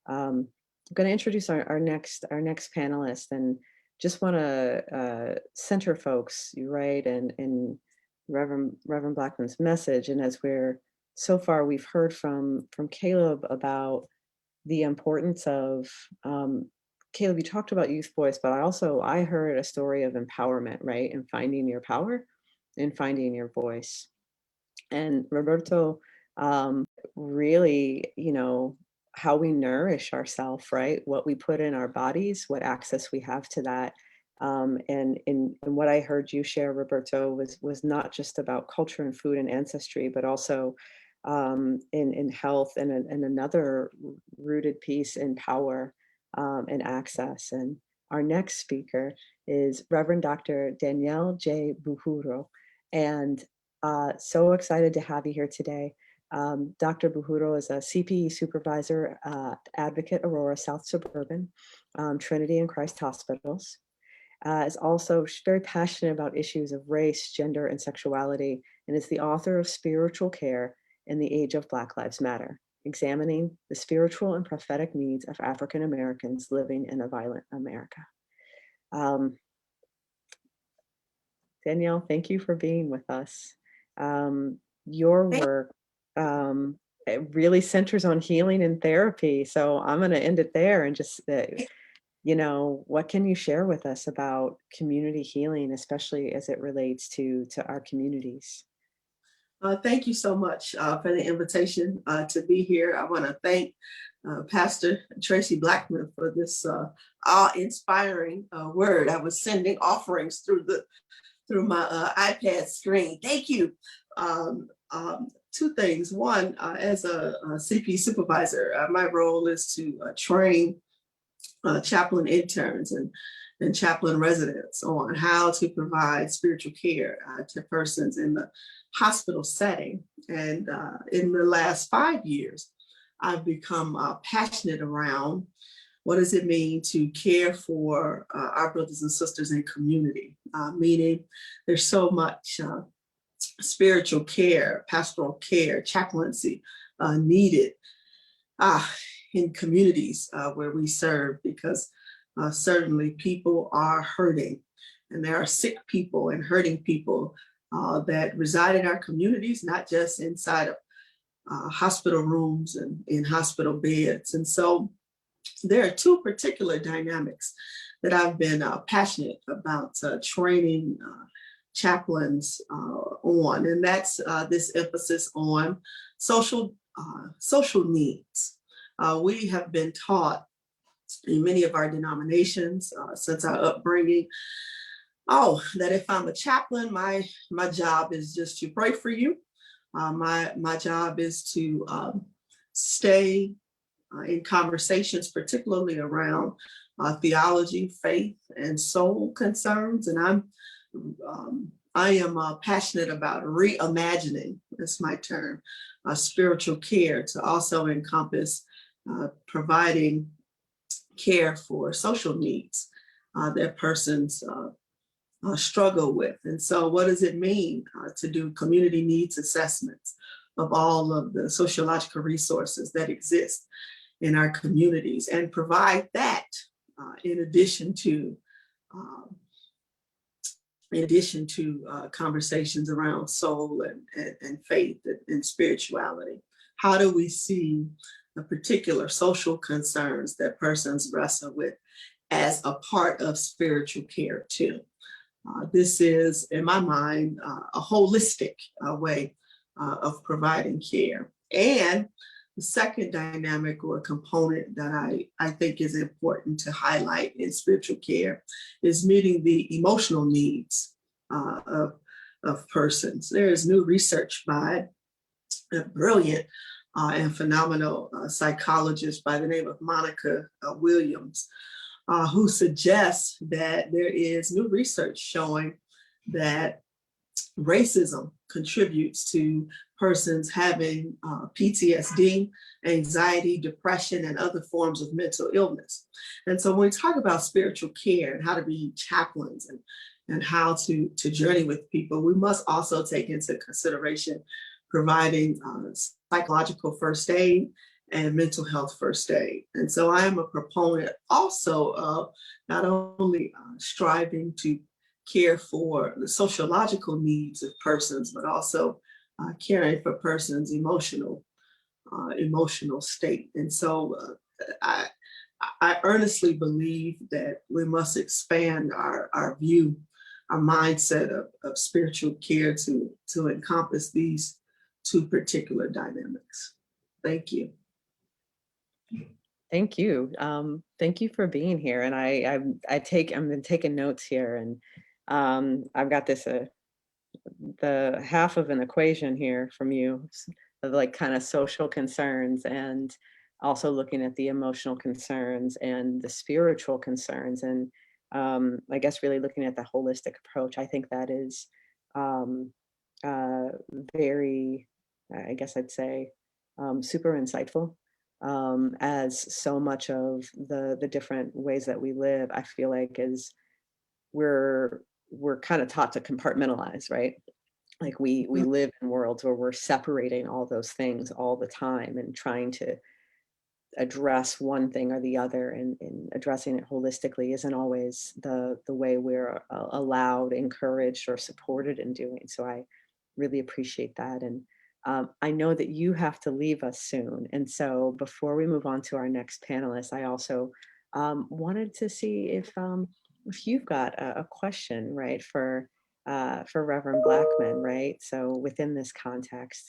I'm going to introduce our next panelist, and just want to center folks, right, and Reverend Blackman's message. And as so far we've heard from Caleb about the importance of, Caleb, you talked about youth voice, but I heard a story of empowerment, right? And finding your power and finding your voice. And Roberto, really, how we nourish ourselves, right? What we put in our bodies, what access we have to that. And what I heard you share, Roberto, was not just about culture and food and ancestry, but also in health, and another rooted piece in power and access. And our next speaker is Reverend Dr. Danielle J. Bujuro. And so excited to have you here today. Dr. Bujuro is a CPE supervisor, advocate, Aurora South Suburban, Trinity and Christ Hospitals. Is also very passionate about issues of race, gender, and sexuality, and is the author of Spiritual Care in the Age of Black Lives Matter, examining the spiritual and prophetic needs of African Americans living in a violent America. Danielle, thank you for being with us. Your work it really centers on healing and therapy. So I'm going to end it there and just, what can you share with us about community healing, especially as it relates to our communities? Thank you so much for the invitation to be here. I want to thank Pastor Tracy Blackman for this awe-inspiring word. I was sending offerings through my iPad screen. Thank you. Two things. One, as a CP supervisor, my role is to train chaplain interns and chaplain residents on how to provide spiritual care to persons in the hospital setting. And in the last 5 years, I've become passionate around What does it mean to care for our brothers and sisters in community? Meaning there's so much spiritual care, pastoral care, chaplaincy needed in communities where we serve, because certainly people are hurting, and there are sick people and hurting people that reside in our communities, not just inside of hospital rooms and in hospital beds. And so there are two particular dynamics that I've been passionate about training chaplains on, and that's this emphasis on social needs. We have been taught in many of our denominations since our upbringing, that if I'm a chaplain, my job is just to pray for you. My job is to stay in conversations, particularly around theology, faith, and soul concerns. And I am passionate about reimagining, that's my term, spiritual care to also encompass providing care for social needs that persons struggle with. And so what does it mean to do community needs assessments of all of the sociological resources that exist in our communities, and provide that in addition to conversations around soul and faith and spirituality? How do we see the particular social concerns that persons wrestle with as a part of spiritual care too? This is, in my mind, a holistic way of providing care. And the second dynamic or component that I think is important to highlight in spiritual care is meeting the emotional needs of persons. There is new research by a brilliant and phenomenal psychologist by the name of Monica Williams, who suggests that there is new research showing that racism contributes to persons having PTSD, anxiety, depression, and other forms of mental illness. And so when we talk about spiritual care and how to be chaplains and how to journey with people, we must also take into consideration providing psychological first aid and mental health first aid. And so I am a proponent also of not only striving to care for the sociological needs of persons, but also caring for persons' emotional state. And so I earnestly believe that we must expand our view, our mindset of spiritual care to encompass these two particular dynamics. Thank you. Thank you. Thank you for being here. And I've been taking notes here, and I've got this the half of an equation here from you of like kind of social concerns, and also looking at the emotional concerns and the spiritual concerns, and I guess really looking at the holistic approach. I think that is very, I guess I'd say, super insightful. As so much of the different ways that we live, I feel like is we're kind of taught to compartmentalize, right? Like we live in worlds where we're separating all those things all the time and trying to address one thing or the other, and addressing it holistically isn't always the way we're allowed, encouraged, or supported in doing. So I really appreciate that. And I know that you have to leave us soon. And so before we move on to our next panelist, I also wanted to see if you've got a question, right, for Reverend Blackman, right? So within this context.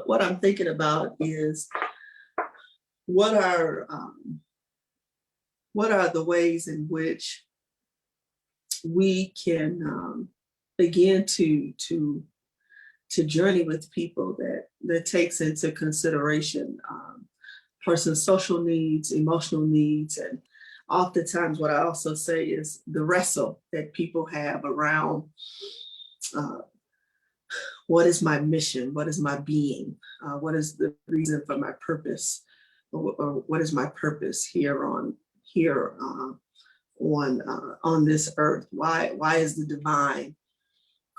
What I'm thinking about is what are the ways in which we can begin to journey with people that takes into consideration person's social needs, emotional needs. And oftentimes what I also say is the wrestle that people have around uh, what is my mission? What is my being? What is the reason for my purpose? Or what is my purpose here on this earth? Why is the divine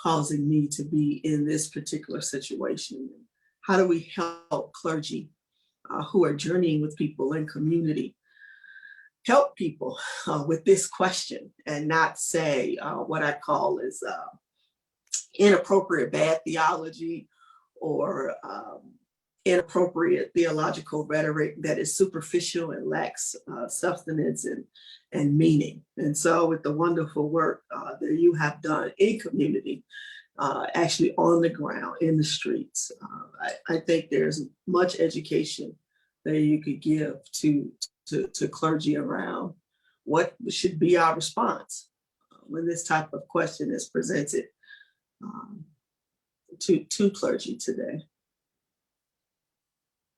causing me to be in this particular situation? How do we help clergy who are journeying with people in community help people with this question and not say what I call is inappropriate bad theology or inappropriate theological rhetoric that is superficial and lacks substance and meaning. And so with the wonderful work that you have done in community, actually on the ground, in the streets, I think there's much education that you could give to clergy around what should be our response when this type of question is presented to clergy today.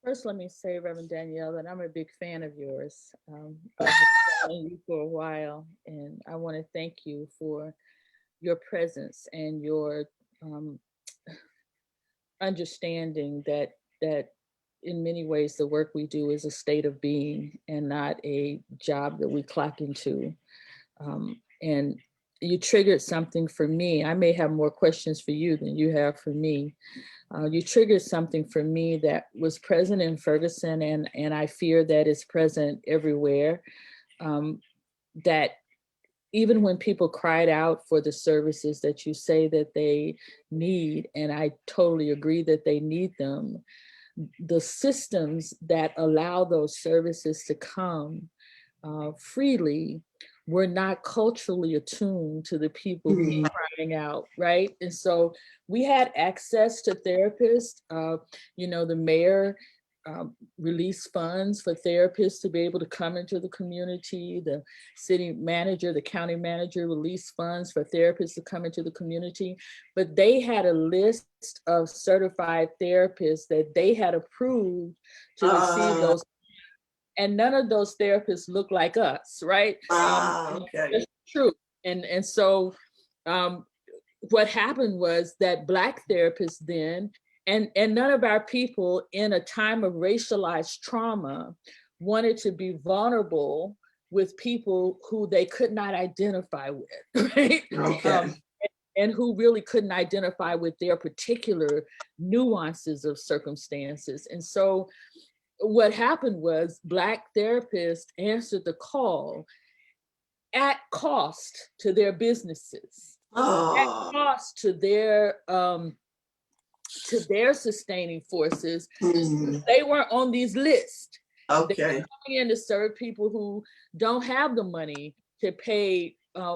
First, let me say, Reverend Danielle, that I'm a big fan of yours. I've been following you for a while, and I want to thank you for your presence and your understanding that in many ways the work we do is a state of being and not a job that we clock into. And you triggered something for me. I may have more questions for you than you have for me. You triggered something for me that was present in Ferguson, and I fear that it's present everywhere. That even when people cried out for the services that you say that they need, and I totally agree that they need them, the systems that allow those services to come freely were not culturally attuned to the people who were crying out, right? And so we had access to therapists. The mayor released funds for therapists to be able to come into the community. The city manager, the county manager released funds for therapists to come into the community. But they had a list of certified therapists that they had approved to receive those. And none of those therapists look like us, right? Okay. That's true. And so what happened was that Black therapists then, and none of our people in a time of racialized trauma wanted to be vulnerable with people who they could not identify with, right? Okay. And who really couldn't identify with their particular nuances of circumstances. And so what happened was Black therapists answered the call at cost to their businesses, at cost to their sustaining forces. They weren't on these lists. Okay. They're coming in to serve people who don't have the money to pay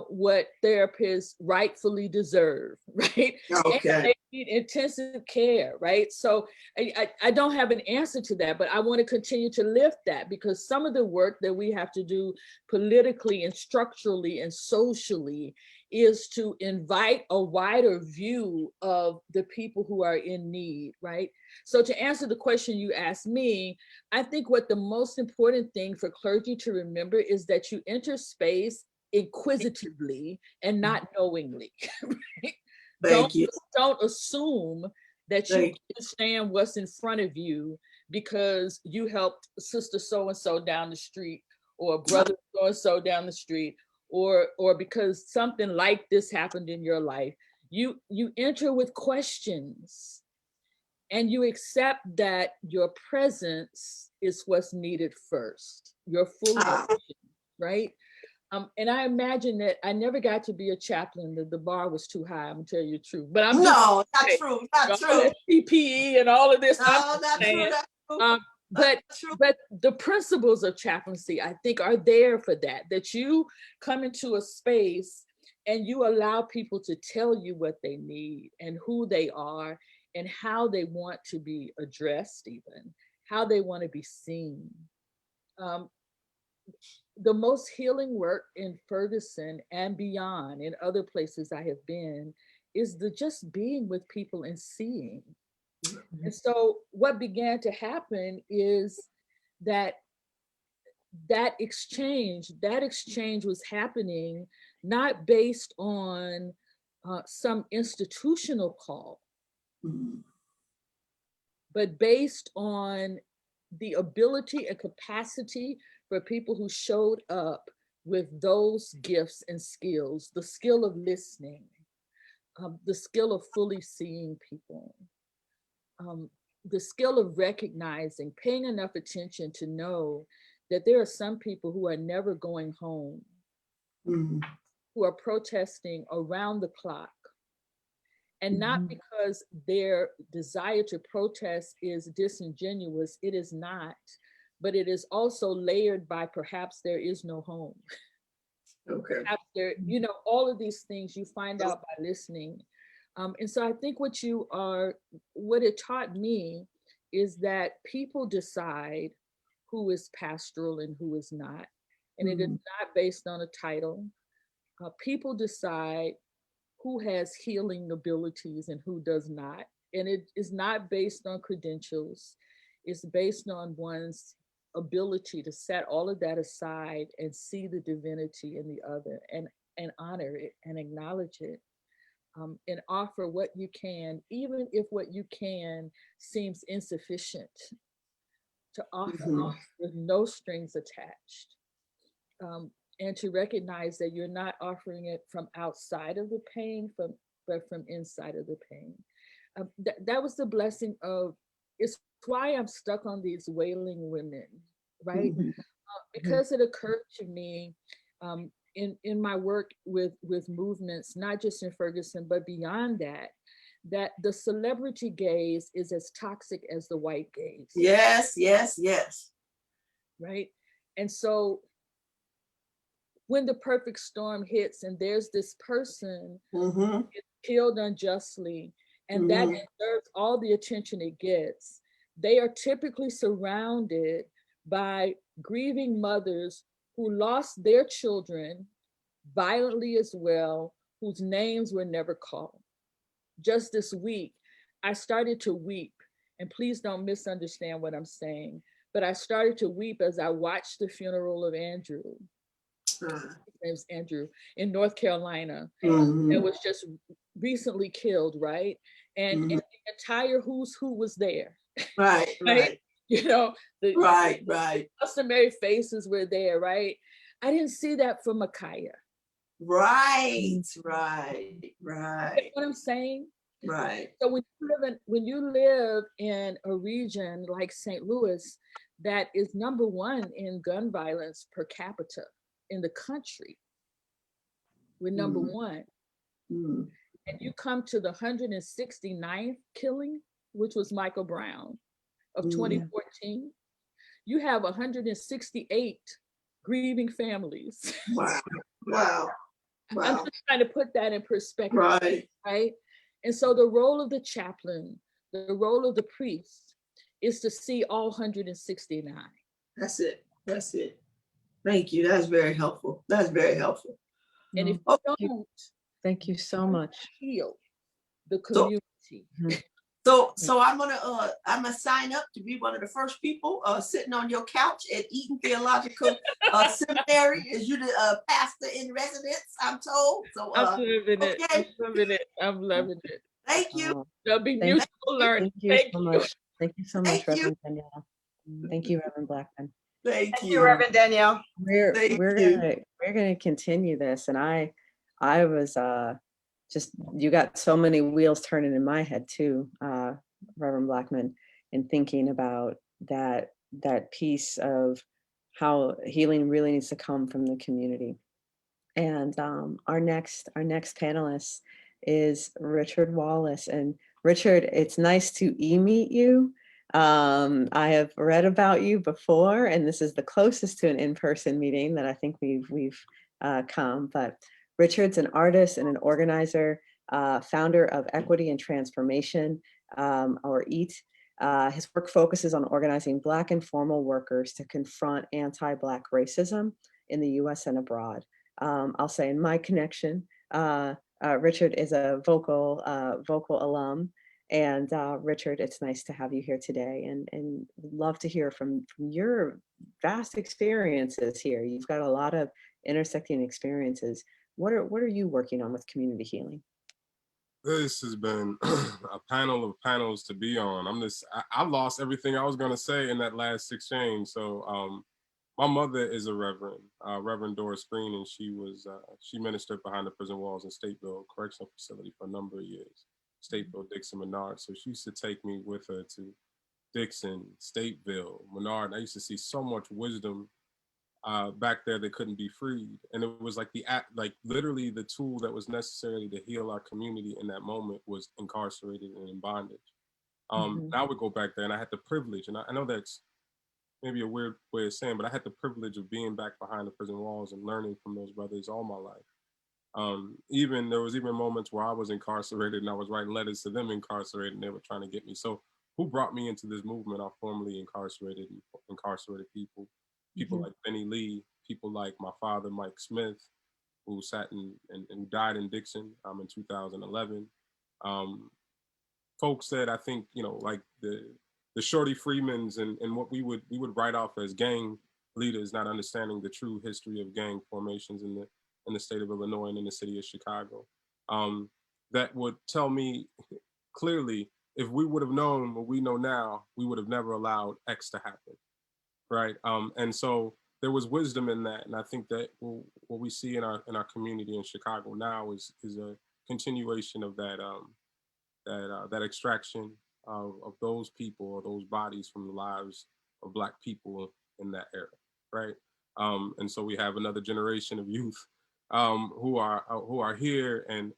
what therapists rightfully deserve, right? Okay. And they need intensive care, right? So I don't have an answer to that, but I want to continue to lift that, because some of the work that we have to do politically and structurally and socially is to invite a wider view of the people who are in need, right? So to answer the question you asked me, I think what the most important thing for clergy to remember is that you enter space inquisitively and not knowingly. Right? Thank you. Don't assume that you understand what's in front of you because you helped sister so-and-so down the street, or brother so-and-so down the street, or because something like this happened in your life. You enter with questions, and you accept that your presence is what's needed first, your full attention, right? And I imagine that I never got to be a chaplain. The bar was too high, I'm gonna tell you the truth. But I'm not true. Not true. PPE and all of this. No, not true. But the principles of chaplaincy, I think, are there for that you come into a space and you allow people to tell you what they need and who they are and how they want to be addressed, even how they want to be seen. The most healing work in Ferguson and beyond, in other places I have been, is the just being with people and seeing. And so what began to happen is that exchange was happening not based on some institutional call, Mhm. but based on the ability and capacity for people who showed up with those gifts and skills, the skill of listening, the skill of fully seeing people, the skill of recognizing, paying enough attention to know that there are some people who are never going home, Mhm. who are protesting around the clock. And not Mhm. because their desire to protest is disingenuous, it is not, but it is also layered by perhaps there is no home. Okay. Perhaps there, all of these things you find out by listening. And so I think what it taught me is that people decide who is pastoral and who is not. And it is Mhm. not based on a title. People decide who has healing abilities and who does not. And it is not based on credentials. It's based on one's ability to set all of that aside and see the divinity in the other and honor it and acknowledge it, and offer what you can, even if what you can seems insufficient, to offer Mhm. with no strings attached. And to recognize that you're not offering it from outside of the pain, but from inside of the pain. That was the blessing of, it's why I'm stuck on these wailing women, right? Mhm. Because it occurred to me, in my work with movements, not just in Ferguson, but beyond that, that the celebrity gaze is as toxic as the white gaze, Yes, yes, yes. right? And so when the perfect storm hits and there's this person Mhm. killed unjustly, and that Mhm. deserves all the attention it gets, they are typically surrounded by grieving mothers who lost their children violently as well, whose names were never called. Just this week, I started to weep, and please don't misunderstand what I'm saying, but I started to weep as I watched the funeral of Andrew. His name's Andrew, in North Carolina, that Mhm. was just recently killed, right? And Mhm. the entire who's who was there, Right, right? right, The right, right, customary faces were there, right? I didn't see that for Micaiah. right, right, That's right, what I'm saying. right. So when you live in a region like St. Louis that is number one in gun violence per capita in the country, we're number Mhm. one. Mhm. And you come to the 169th killing, which was Michael Brown of Mhm. 2014, you have 168 grieving families. Wow, wow, I'm wow. just trying to put that in perspective, Right. right? And so the role of the chaplain, the role of the priest is to see all 169. That's it. That's it. Thank you. That's very helpful. That's very helpful. And if No, you Oh, don't, thank you so much. heal the so community. Mhm. so I'm gonna sign up to be one of the first people sitting on your couch at Eaton Theological Seminary. As you the pastor in residence, I'm told. So I'm loving it. I'm okay. loving it. I'm loving it. Thank you. Oh, There'll be thank, mutual learning. thank you Thank so you. much. Thank you so much, Thank you. Reverend Danielle. Thank you, Reverend Blackman. Thank Thank you, you. Reverend Danielle. Thank We're you. gonna continue this, and I was just, you got so many wheels turning in my head too, Reverend Blackman, in thinking about that piece of how healing really needs to come from the community. And our next panelist is Richard Wallace. And Richard, it's nice to meet you. I have read about you before, and this is the closest to an in-person meeting that I think we've come. But Richard's an artist and an organizer, founder of Equity and Transformation, or EAT. His work focuses on organizing Black informal workers to confront anti-Black racism in the US and abroad. I'll say in my connection, Richard is a vocal alum, And Richard, it's nice to have you here today, and love to hear from your vast experiences here. You've got a lot of intersecting experiences. What are you working on with community healing? This has been a panel of panels to be on. I lost everything I was going to say in that last exchange. So my mother is a reverend, Reverend Doris Green, and she ministered behind the prison walls in Stateville Correctional Facility for a number of years, Stateville, Dixon, Menard. So she used to take me with her to Dixon, Stateville, Menard. And I used to see so much wisdom back there that couldn't be freed. And it was like like literally the tool that was necessary to heal our community in that moment was incarcerated and in bondage. I would go back there and I had the privilege, and I know that's maybe a weird way of saying, but I had the privilege of being back behind the prison walls and learning from those brothers all my life. Even there was even moments where I was incarcerated and I was writing letters to them incarcerated and they were trying to get me. So who brought me into this movement are formerly incarcerated people. People like Benny Lee, people like my father, Mike Smith, who sat and who died in Dixon in 2011. Folks that I think, like the Shorty Freemans and what we would write off as gang leaders, not understanding the true history of gang formations in the state of Illinois and in the city of Chicago. That would tell me clearly, if we would have known what we know now, we would have never allowed X to happen. Right. And so there was wisdom in that. And I think that what we see in our community in Chicago now is a continuation of that extraction of those people or those bodies from the lives of Black people in that era. Right. And so we have another generation of youth who are here and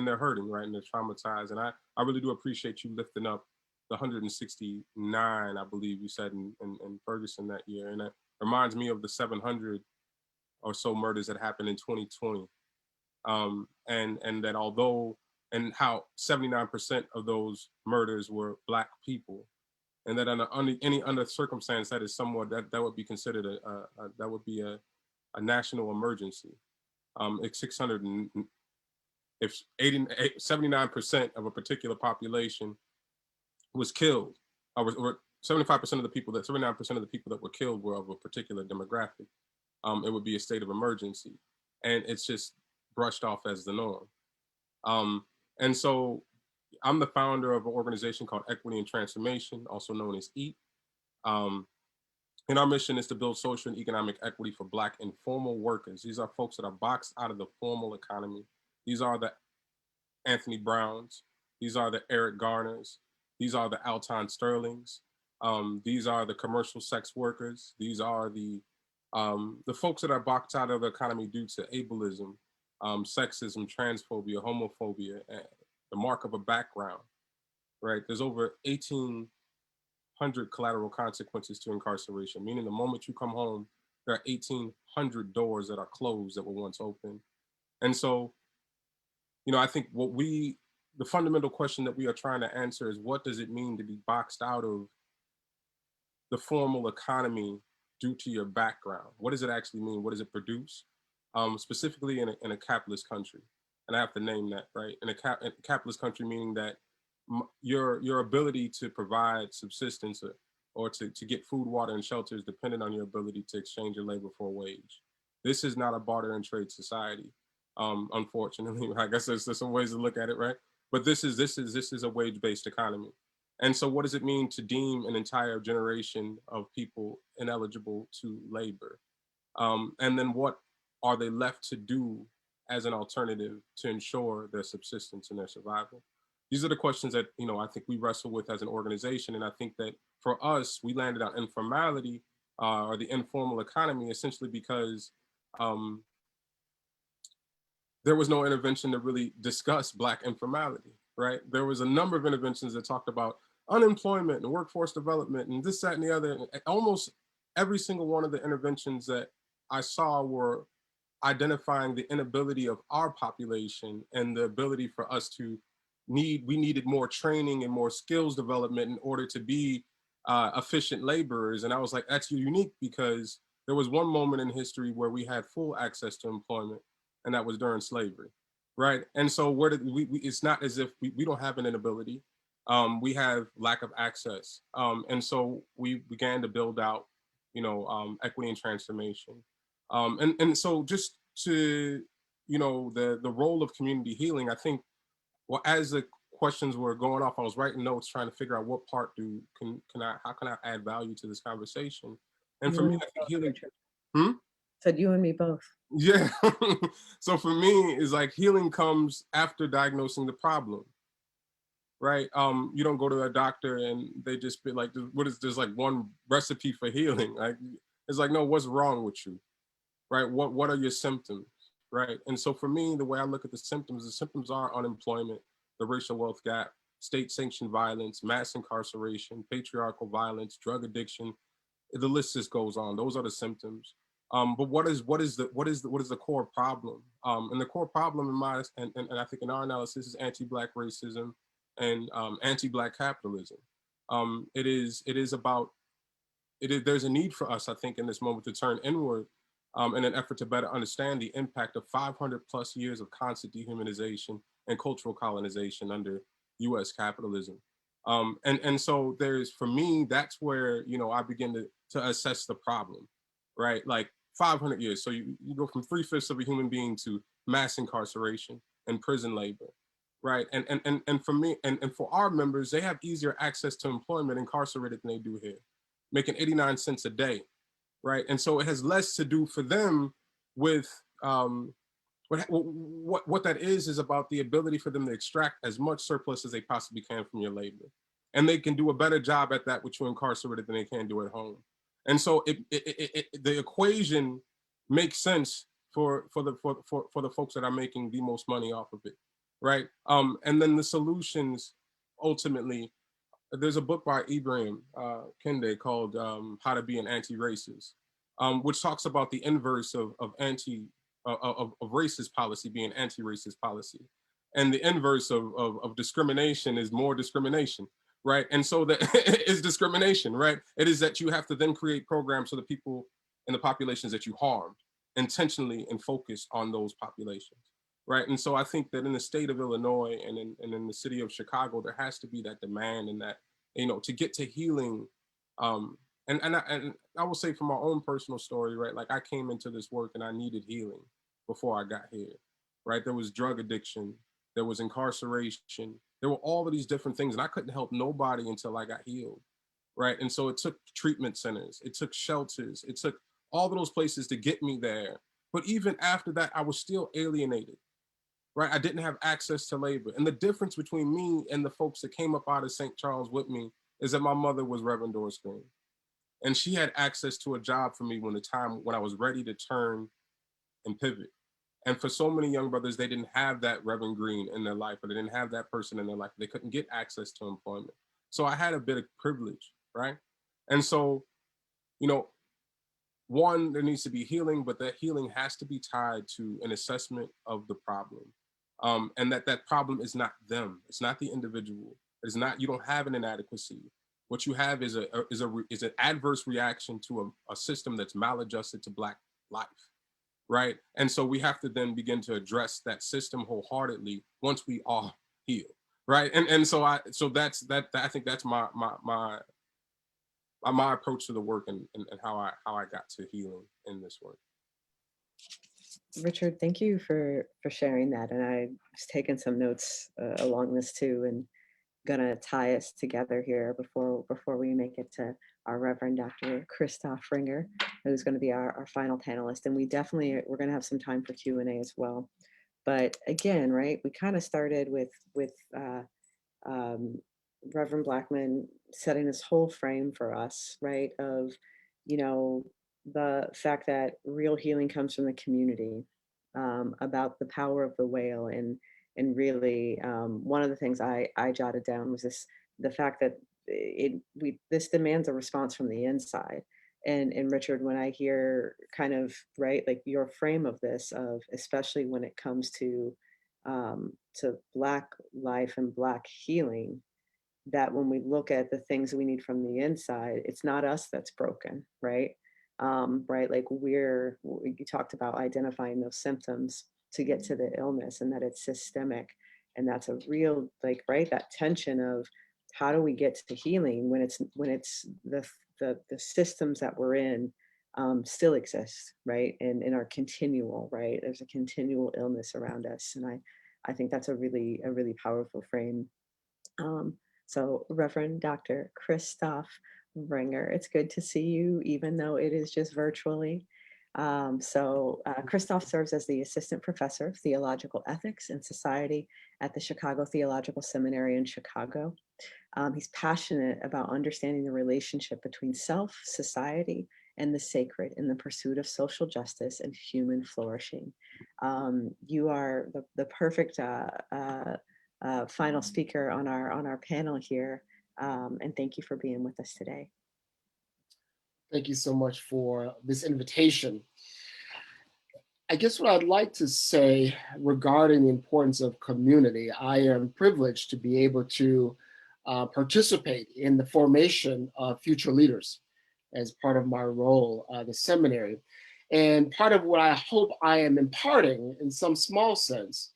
they're hurting, right, and they're traumatized. And I really do appreciate you lifting up the 169, I believe you said in Ferguson that year, and it reminds me of the 700 or so murders that happened in 2020, and that although and how 79% of those murders were Black people, and that under any other circumstance that is somewhat that would be considered a national emergency. It's 600 if 79% of a particular population was killed, or 75% of the people 79% of the people that were killed were of a particular demographic, it would be a state of emergency, and it's just brushed off as the norm. And so I'm the founder of an organization called Equity and Transformation, also known as EAT. And our mission is to build social and economic equity for Black informal workers. These are folks that are boxed out of the formal economy. These are the Anthony Browns. These are the Eric Garners. These are the Alton Sterlings. These are the commercial sex workers. These are the folks that are boxed out of the economy due to ableism, sexism, transphobia, homophobia, and the mark of a background, right? There's over 1,800 collateral consequences to incarceration, meaning the moment you come home, there are 1,800 doors that are closed that were once open. And so, I think the fundamental question that we are trying to answer is, what does it mean to be boxed out of the formal economy due to your background? What does it actually mean? What does it produce? Specifically in a capitalist country. And I have to name that, right? In a capitalist country, meaning that your ability to provide subsistence or to get food, water, and shelter is dependent on your ability to exchange your labor for a wage. This is not a barter and trade society, unfortunately. I guess there's some ways to look at it, right? But this is a wage-based economy. And so what does it mean to deem an entire generation of people ineligible to labor? And then what are they left to do as an alternative to ensure their subsistence and their survival? These are the questions that, I think we wrestle with as an organization. And I think that for us, we landed on informality or the informal economy essentially because there was no intervention to really discuss Black informality, right? There was a number of interventions that talked about unemployment and workforce development and this, that, and the other. And almost every single one of the interventions that I saw were identifying the inability of our population and the ability for us we needed more training and more skills development in order to be efficient laborers. And I was like, that's unique because there was one moment in history where we had full access to employment, and that was during slavery, right? And so where did it's not as if we don't have an inability. We have lack of access. And so we began to build out, equity and transformation. And so just to, the role of community healing, I think, well, as the questions were going off, I was writing notes trying to figure out what part how can I add value to this conversation? And for You me, and I think both, healing. Richard. Hmm? Said you and me both. Yeah. So for me, it's like healing comes after diagnosing the problem, right? You don't go to a doctor and they just be like, what is there's like one recipe for healing? Like, it's like, no, what's wrong with you, right? What are your symptoms, right? And so for me, the way I look at the symptoms are unemployment, the racial wealth gap, state-sanctioned violence, mass incarceration, patriarchal violence, drug addiction. The list just goes on. Those are the symptoms. But what is the core problem? And the core problem in my and I think in our analysis is anti-Black racism and anti-Black capitalism. It is about there's a need for us, I think, in this moment to turn inward in an effort to better understand the impact of 500 plus years of constant dehumanization and cultural colonization under U.S. capitalism. And so for me, that's where, I begin to assess the problem, right? Like 500 years. So you go from 3/5 of a human being to mass incarceration and prison labor, right? And for me, and for our members, they have easier access to employment incarcerated than they do here, making 89 cents a day, right? And so it has less to do for them with what that is about the ability for them to extract as much surplus as they possibly can from your labor. And they can do a better job at that with you incarcerated than they can do at home. And so the equation makes sense for the folks that are making the most money off of it, right? And then the solutions ultimately, there's a book by Ibrahim Kende called How to Be an Anti-Racist, which talks about the inverse of racist policy being anti-racist policy. And the inverse of discrimination is more discrimination, right? And so that is discrimination, right? It is that you have to then create programs for the people and the populations that you harmed intentionally and focus on those populations, right? And so I think that in the state of Illinois and in the city of Chicago, there has to be that demand and that, to get to healing. And I will say from my own personal story, right? Like I came into this work and I needed healing before I got here, right? There was drug addiction, there was incarceration, there were all of these different things, and I couldn't help nobody until I got healed, right? And so it took treatment centers, it took shelters, it took all of those places to get me there. But even after that, I was still alienated, right? I didn't have access to labor. And the difference between me and the folks that came up out of St. Charles with me is that my mother was Reverend Doris Green. And she had access to a job for me when I was ready to turn and pivot. And for so many young brothers, they didn't have that Reverend Green in their life, or they didn't have that person in their life. They couldn't get access to employment. So I had a bit of privilege, right? And so, one, there needs to be healing, but that healing has to be tied to an assessment of the problem. And that problem is not them. It's not the individual. It's not, you don't have an inadequacy. What you have is an adverse reaction to a system that's maladjusted to Black life, right? And so we have to then begin to address that system wholeheartedly once we all heal, right? And so I think that's my approach to the work and how I got to healing in this work. Richard, thank you for sharing that. And I was taking some notes along this too, and gonna tie us together here before we make it to our Reverend Dr. Christoph Ringer, who's going to be our final panelist. And we're going to have some time for Q&A as well. But again, right, we kind of started with Reverend Blackman setting this whole frame for us, right, of, the fact that real healing comes from the community, about the power of the whale. And really, one of the things I jotted down was the fact that this demands a response from the inside. And Richard, when I hear kind of, right, like your frame of this, of especially when it comes to Black life and Black healing, that when we look at the things we need from the inside, it's not us that's broken, right? Right, like you talked about identifying those symptoms to get to the illness, and that it's systemic. And that's a real, like, right, that tension of how do we get to healing when it's the systems that we're in still exist, right? And are continual, right? There's a continual illness around us. And I think that's a really powerful frame. So Reverend Dr. Christoph Ringer, it's good to see you, even though it is just virtually. Christoph serves as the Assistant Professor of Theological Ethics and Society at the Chicago Theological Seminary in Chicago. He's passionate about understanding the relationship between self, society, and the sacred in the pursuit of social justice and human flourishing. You are the perfect final speaker on our panel here, and thank you for being with us today. Thank you so much for this invitation. I guess what I'd like to say regarding the importance of community, I am privileged to be able to participate in the formation of future leaders as part of my role at the seminary. And part of what I hope I am imparting in some small sense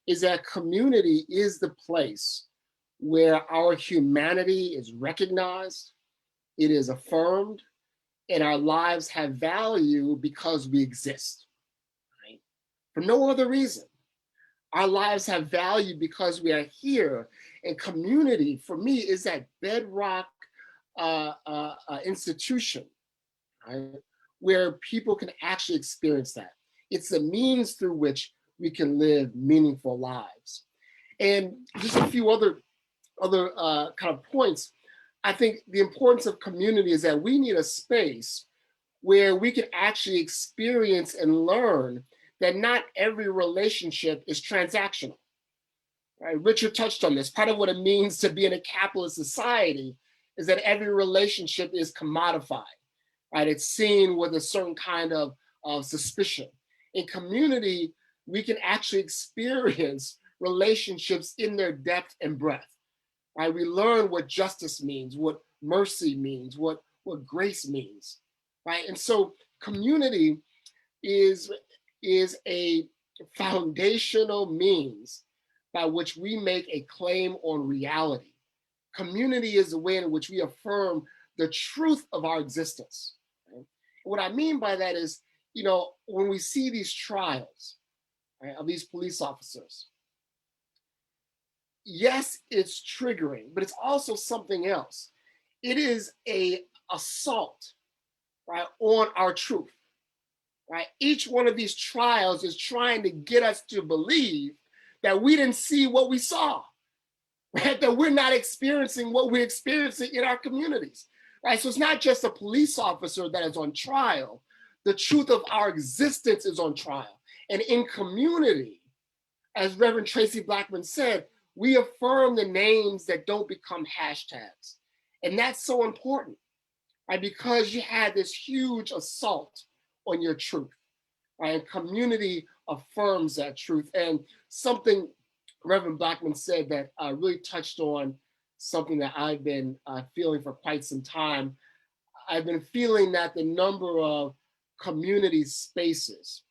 is that community is the place where our humanity is recognized, it is affirmed, and our lives have value because we exist, right? For no other reason. Our lives have value because we are here. And community, for me, is that bedrock institution, right? Where people can actually experience that. It's the means through which we can live meaningful lives. And just a few other kind of points. I think the importance of community is that we need a space where we can actually experience and learn that not every relationship is transactional. Right? Richard touched on this. Part of what it means to be in a capitalist society is that every relationship is commodified, right? It's seen with a certain kind of suspicion. In community, we can actually experience relationships in their depth and breadth. Right? We learn what justice means, what mercy means, what grace means, right? And so community is a foundational means by which we make a claim on reality. Community is the way in which we affirm the truth of our existence. Right? What I mean by that is, you know, when we see these trials, right, of these police officers, yes, it's triggering, but it's also something else. It is an assault, right, on our truth, right? Each one of these trials is trying to get us to believe that we didn't see what we saw, right? That we're not experiencing what we're experiencing in our communities, right? So it's not just a police officer that is on trial. The truth of our existence is on trial. And in community, as Reverend Tracy Blackman said, we affirm the names that don't become hashtags. And that's so important, right? Because you had this huge assault on your truth, right? And community affirms that truth. And something Reverend Blackman said that really touched on something that I've been feeling for quite some time. I've been feeling that the number of community spaces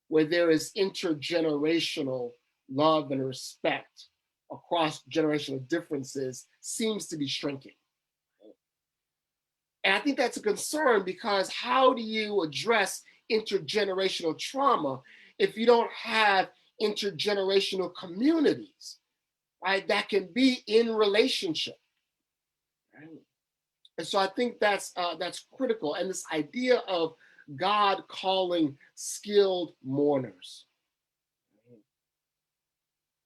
where there is intergenerational love and respect across generational differences seems to be shrinking. And I think that's a concern, because how do you address intergenerational trauma if you don't have intergenerational communities, right, that can be in relationship? Right? And so I think that's critical. And this idea of God calling skilled mourners,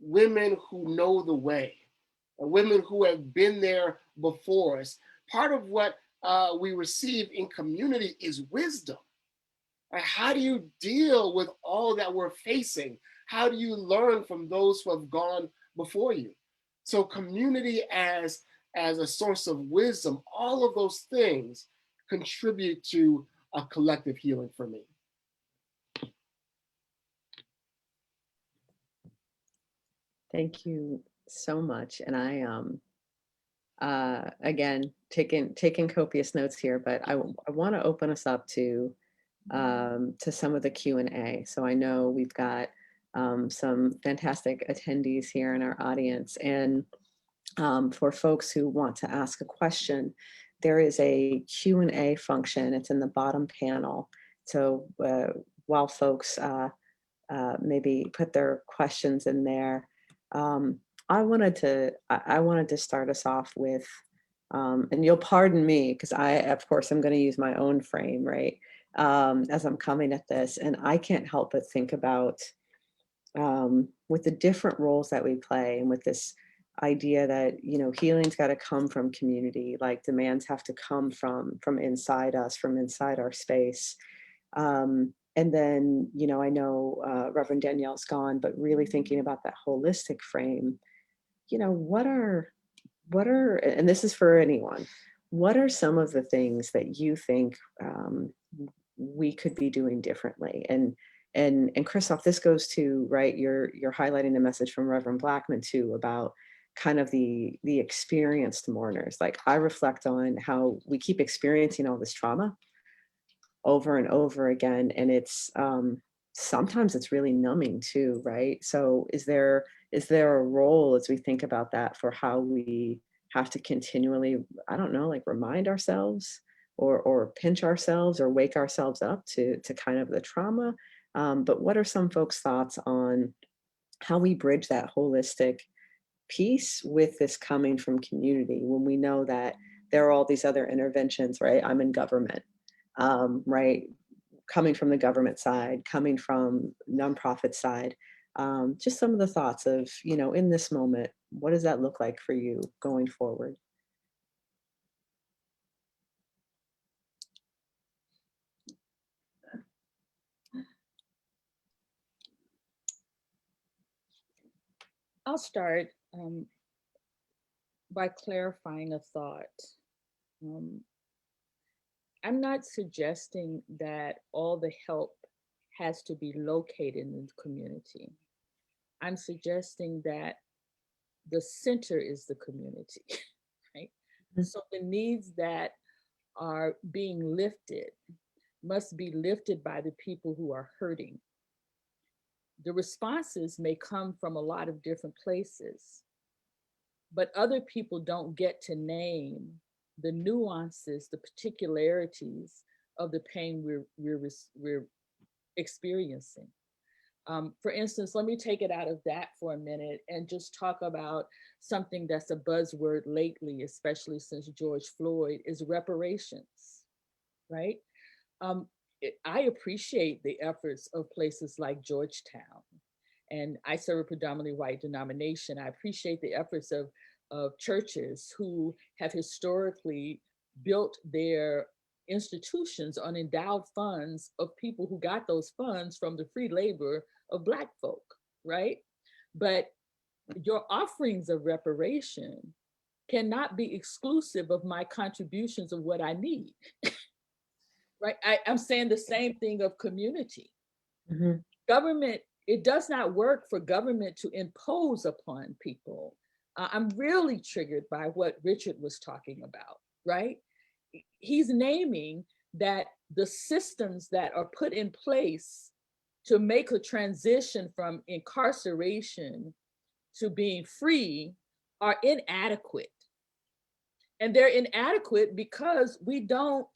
women who know the way, women who have been there before us. Part of what we receive in community is wisdom. Right? How do you deal with all that we're facing? How do you learn from those who have gone before you? So community as a source of wisdom, all of those things contribute to a collective healing for me. Thank you so much. And I, again, taking copious notes here, but I want to open us up to some of the Q&A. So I know we've got some fantastic attendees here in our audience, and for folks who want to ask a question, there is a Q&A function. It's in the bottom panel. So while folks maybe put their questions in there, I wanted to start us off with, and you'll pardon me because of course, I'm going to use my own frame, right? As I'm coming at this, and I can't help but think about with the different roles that we play, and with this idea that, you know, healing's got to come from community, like demands have to come from inside us, from inside our space. And then, you know, I know Reverend Danielle's gone, but really thinking about that holistic frame, you know, what are, and this is for anyone, what are some of the things that you think we could be doing differently? And Christoph, this goes to, right, you're highlighting the message from Reverend Blackman too, about kind of the experienced mourners. Like, I reflect on how we keep experiencing all this trauma over and over again, and it's sometimes it's really numbing too, right? So is there a role, as we think about that, for how we have to continually, I don't know, like remind ourselves or pinch ourselves or wake ourselves up to kind of the trauma? But what are some folks' thoughts on how we bridge that holistic piece with this coming from community, when we know that there are all these other interventions, right? I'm in government, right? Coming from the government side, coming from nonprofit side. Just some of the thoughts of, you know, in this moment, what does that look like for you going forward? I'll start by clarifying a thought. I'm not suggesting that all the help has to be located in the community. I'm suggesting that the center is the community, right? Mm-hmm. So the needs that are being lifted must be lifted by the people who are hurting. The responses may come from a lot of different places, but other people don't get to name the nuances, the particularities of the pain we're experiencing. For instance, let me take it out of that for a minute and just talk about something that's a buzzword lately, especially since George Floyd, is reparations, right? I appreciate the efforts of places like Georgetown, and I serve a predominantly white denomination. I appreciate the efforts of churches who have historically built their institutions on endowed funds of people who got those funds from the free labor of Black folk, right? But your offerings of reparation cannot be exclusive of my contributions of what I need. Right? I'm saying the same thing of community. Mm-hmm. Government, it does not work for government to impose upon people. I'm really triggered by what Richard was talking about, right? He's naming that the systems that are put in place to make a transition from incarceration to being free are inadequate. And they're inadequate because we don't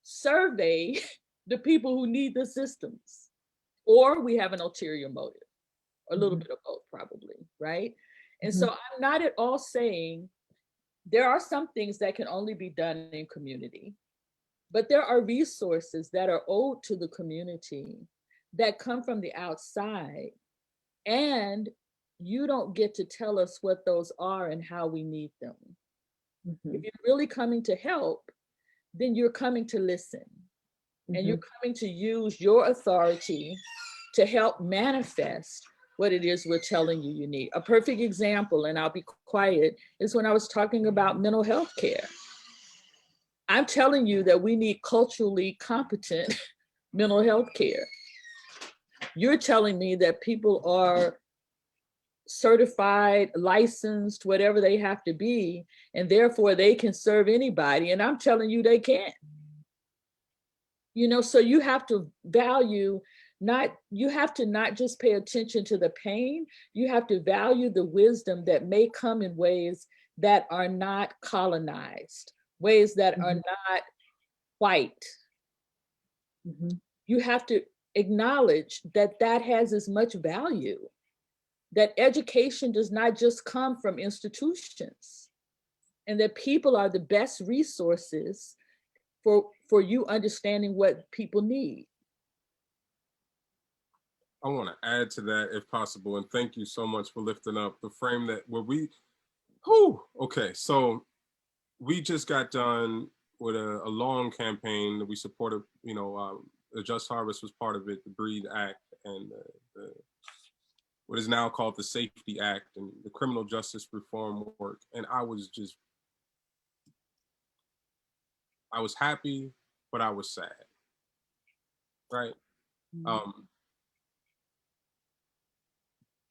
survey the people who need the systems, or we have an ulterior motive, a little bit of both probably, right? And so I'm not at all saying there are some things that can only be done in community, but there are resources that are owed to the community that come from the outside, and you don't get to tell us what those are and how we need them. If you're really coming to help, then you're coming to listen, and you're coming to use your authority to help manifest what it is we're telling you you need. A perfect example, and I'll be quiet, is when I was talking about mental health care. I'm telling you that we need culturally competent mental health care. You're telling me that people are certified, licensed, whatever they have to be, and therefore they can serve anybody. And I'm telling you they can't. You know, so you have to value, you have to not just pay attention to the pain, you have to value the wisdom that may come in ways that are not colonized, ways that are not white. You have to acknowledge that that has as much value, that education does not just come from institutions, and that people are the best resources for you understanding what people need. I want to add to that if possible, and thank you so much for lifting up the frame that where we, okay, so we just got done with a long campaign that we supported, the Just Harvest was part of it, the Breathe Act, and the what is now called the Safety Act and the criminal justice reform work. And I was happy, but I was sad, right?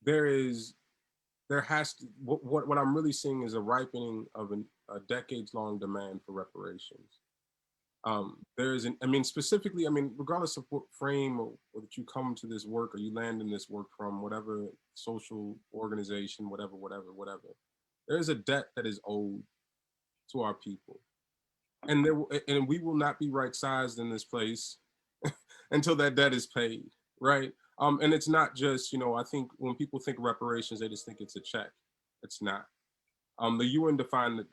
There has to, what I'm really seeing is a ripening of a decades-long demand for reparations. Specifically, regardless of what frame or that you come to this work or you land in this work from, whatever social organization, whatever, there is a debt that is owed to our people. And we will not be right-sized in this place until that debt is paid, right? And it's not just, I think when people think reparations, they just think it's a check. It's not. The UN defined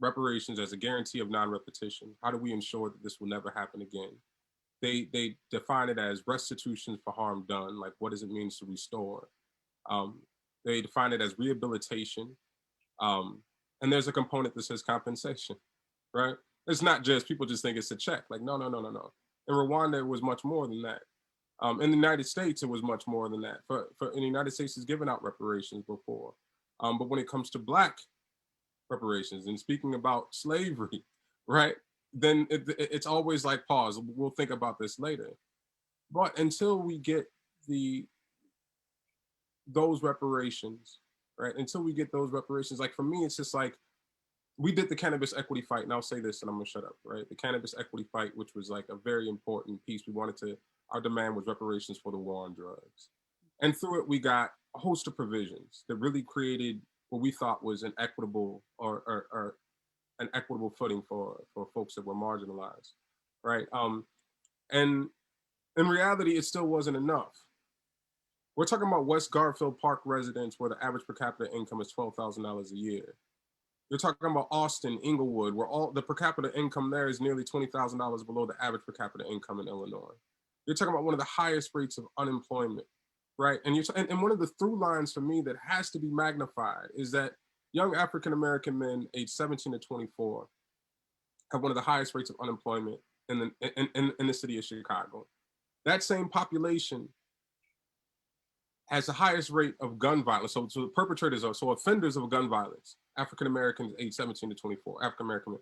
reparations as a guarantee of non-repetition. How do we ensure that this will never happen again? They define it as restitution for harm done, like what does it mean to restore? They define it as rehabilitation. And there's a component that says compensation, right? It's not just, people just think it's a check. Like, no. In Rwanda, it was much more than that. In the United States, it was much more than that. In the United States, has given out reparations before. But when it comes to Black reparations and speaking about slavery, right, then it's always like, pause, we'll think about this later. But until we get those reparations, right, like for me, it's just like, we did the cannabis equity fight, and I'll say this and I'm gonna shut up, right? The cannabis equity fight, which was like a very important piece. Our demand was reparations for the war on drugs. And through it, we got a host of provisions that really created what we thought was an equitable or an equitable footing for folks that were marginalized, right? And in reality, it still wasn't enough. We're talking about West Garfield Park residents where the average per capita income is $12,000 a year. You're talking about Austin, Inglewood, where all the per capita income there is nearly $20,000 below the average per capita income in Illinois. You're talking about one of the highest rates of unemployment, right? And and one of the through lines for me that has to be magnified is that young African-American men aged 17 to 24 have one of the highest rates of unemployment in the city of Chicago. That same population has the highest rate of gun violence. So the perpetrators offenders of gun violence, African Americans aged 17 to 24, African American men.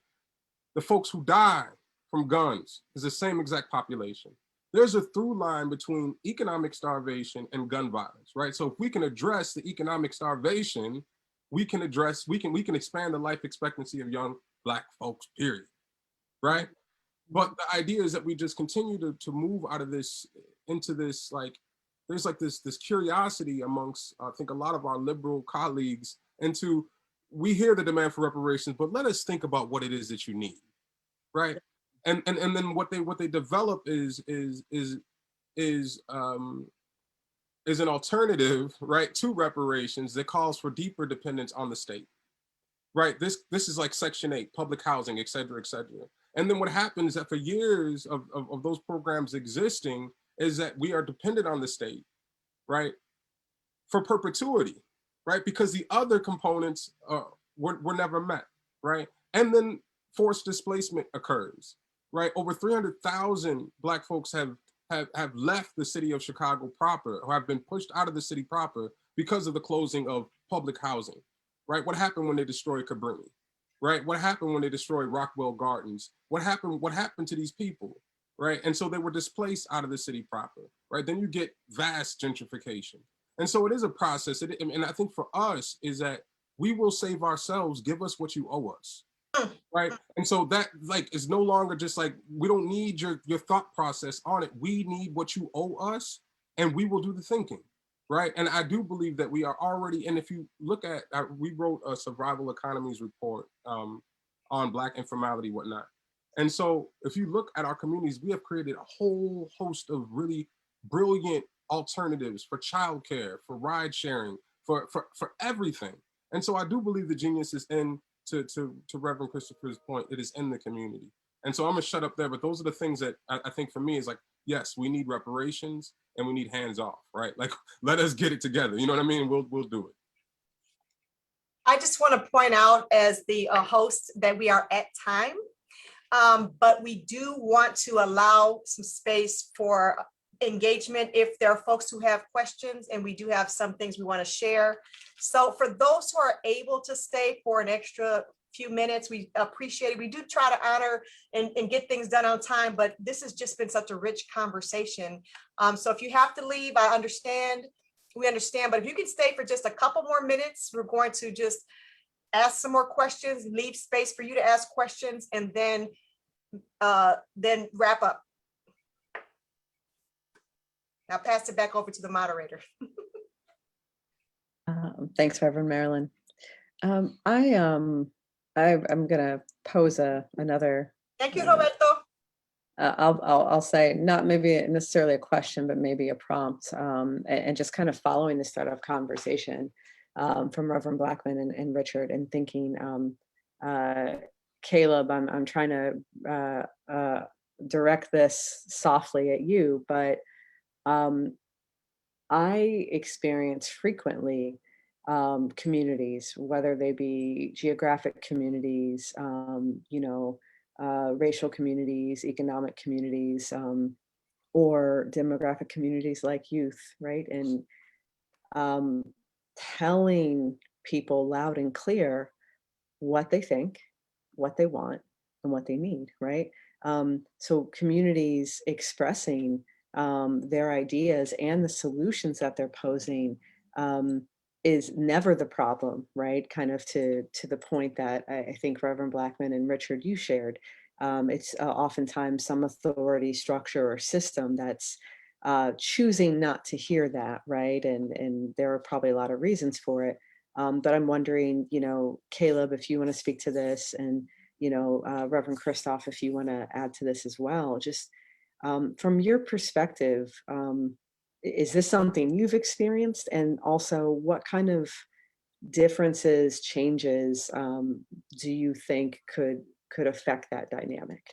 The folks who die from guns is the same exact population. There's a through line between economic starvation and gun violence, right? So if we can address the economic starvation, we can expand the life expectancy of young Black folks, period, right? But the idea is that we just continue to move out of this into this, like, there's like this curiosity amongst, I think, a lot of our liberal colleagues into, we hear the demand for reparations, but let us think about what it is that you need, right? And then what they develop is an alternative, right, to reparations that calls for deeper dependence on the state, right? This is like Section 8, public housing, et cetera, et cetera. And then what happens is that for years of those programs existing is that we are dependent on the state, right, for perpetuity, right? Because the other components were never met, right? And then forced displacement occurs, right? Over 300,000 Black folks have left the city of Chicago proper, or have been pushed out of the city proper because of the closing of public housing, right? What happened when they destroyed Cabrini, right? What happened when they destroyed Rockwell Gardens? What happened to these people, right? And so they were displaced out of the city proper, right? Then you get vast gentrification. And so it is a process. And I think for us is that we will save ourselves, give us what you owe us, right? And so that, like, is no longer just like, we don't need your thought process on it. We need what you owe us, and we will do the thinking, right? And I do believe that we are already, and if you look at, we wrote a survival economies report on Black informality, whatnot. And so if you look at our communities, we have created a whole host of really brilliant alternatives for childcare, for ride sharing, for everything. And so I do believe the genius is in, to Reverend Christopher's point, it is in the community. And so I'm gonna shut up there, but those are the things that I think for me is like, yes, we need reparations and we need hands off, right? Like, let us get it together. You know what I mean? We'll do it. I just want to point out as the host that we are at time, but we do want to allow some space for engagement if there are folks who have questions, and we do have some things we want to share. So for those who are able to stay for an extra few minutes, we appreciate it. We do try to honor and get things done on time, but this has just been such a rich conversation. So if you have to leave, I understand. We understand, but if you can stay for just a couple more minutes, we're going to just ask some more questions, leave space for you to ask questions, and then wrap up. Now pass it back over to the moderator. Thanks, Reverend Marilyn. I'm gonna pose another. Thank you, Roberto. I'll say not maybe necessarily a question, but maybe a prompt, and just kind of following the start of conversation from Reverend Blackman and Richard, and thinking, Caleb, I'm trying to direct this softly at you, but I experience frequently communities, whether they be geographic communities, racial communities, economic communities, or demographic communities like youth, right? And telling people loud and clear what they think, what they want, and what they need, right? So communities expressing their ideas and the solutions that they're posing is never the problem, right? Kind of to the point that I think Reverend Blackman and Richard, you shared. It's oftentimes some authority structure or system that's choosing not to hear that, right? And there are probably a lot of reasons for it. But I'm wondering, Caleb, if you want to speak to this, and Reverend Christoph, if you want to add to this as well, just from your perspective, is this something you've experienced? And also, what kind of differences, changes do you think could affect that dynamic?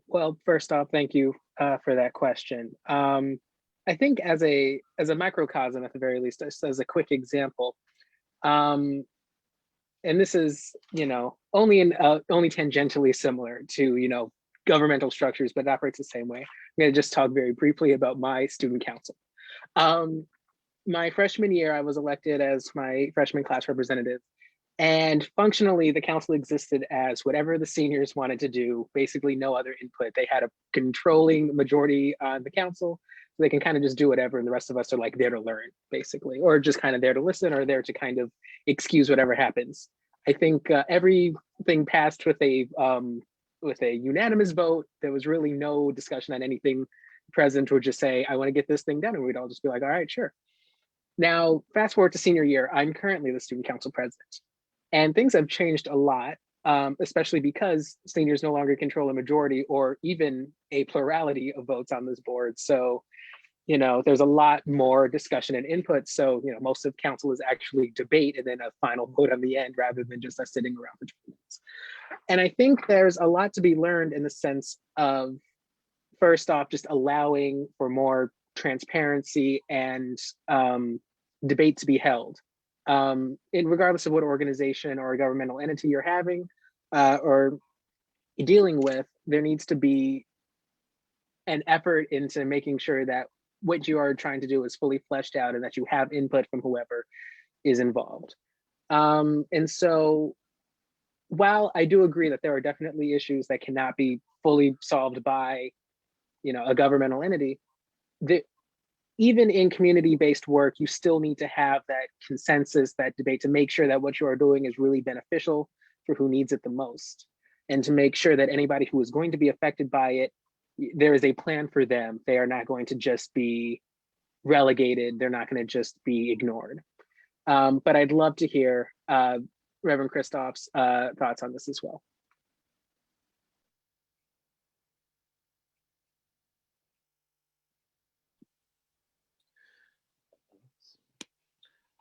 Well, first off, thank you for that question. I think as a microcosm, at the very least, just as a quick example, and this is only tangentially similar to governmental structures, but it operates the same way. I'm going to just talk very briefly about my student council. My freshman year, I was elected as my freshman class representative. And functionally, the council existed as whatever the seniors wanted to do, basically no other input. They had a controlling majority on the council, so they can kind of just do whatever, and the rest of us are like there to learn, basically, or just kind of there to listen, or there to kind of excuse whatever happens. I think everything passed with a unanimous vote. There was really no discussion on anything. The president would just say, I want to get this thing done, and we'd all just be like, all right, sure. Now, fast forward to senior year, I'm currently the student council president. And things have changed a lot, especially because seniors no longer control a majority or even a plurality of votes on this board. So, there's a lot more discussion and input. So, most of council is actually debate and then a final vote on the end, rather than just us sitting around for 20 minutes. And I think there's a lot to be learned in the sense of, first off, just allowing for more transparency and debate to be held. Regardless of what organization or governmental entity you're having or dealing with, there needs to be an effort into making sure that what you are trying to do is fully fleshed out and that you have input from whoever is involved. And so while I do agree that there are definitely issues that cannot be fully solved by a governmental entity, even in community-based work, you still need to have that consensus, that debate, to make sure that what you are doing is really beneficial for who needs it the most, and to make sure that anybody who is going to be affected by it there is a plan for them. They are not going to just be relegated. They're not going to just be ignored. But I'd love to hear Reverend Christoph's thoughts on this as well.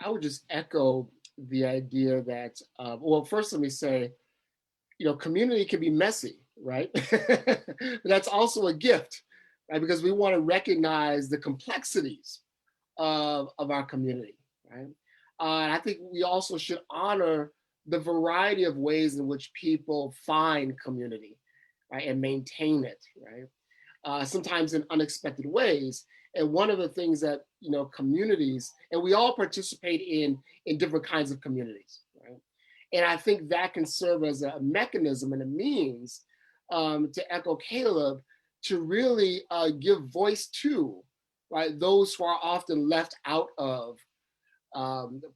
I would just echo the idea that, well, first let me say, community can be messy, right? That's also a gift, right? Because we want to recognize the complexities of our community, right? And I think we also should honor the variety of ways in which people find community, right, and maintain it, right? Sometimes in unexpected ways. And one of the things that communities, and we all participate in different kinds of communities, right? And I think that can serve as a mechanism and a means, to echo Caleb, to really give voice to, right, those who are often left out of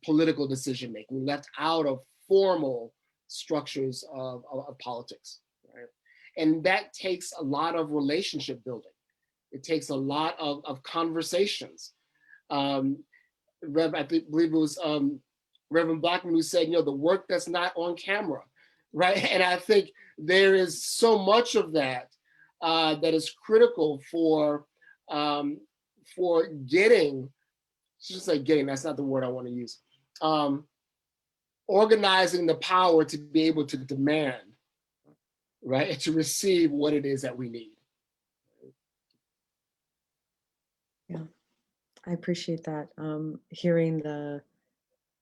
political decision making, left out of formal structures of politics, right? And that takes a lot of relationship building. It takes a lot of conversations. I believe it was Reverend Blackman who said, the work that's not on camera, right? And I think there is so much of that that is critical for getting, just like getting, that's not the word I want to use, organizing the power to be able to demand, right, and to receive what it is that we need. Yeah, I appreciate that. Hearing the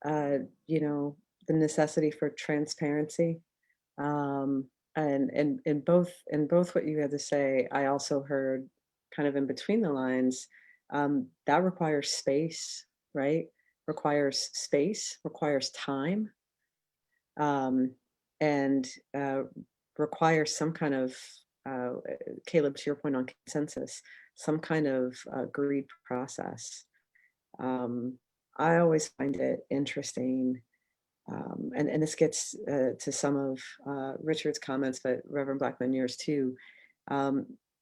the necessity for transparency, and in both what you had to say, I also heard kind of in between the lines, that requires space, right? Requires space, requires time, and requires some kind of, Caleb, to your point on consensus, some kind of agreed process. I always find it interesting, and this gets to some of Richard's comments, but Reverend Blackman, yours too.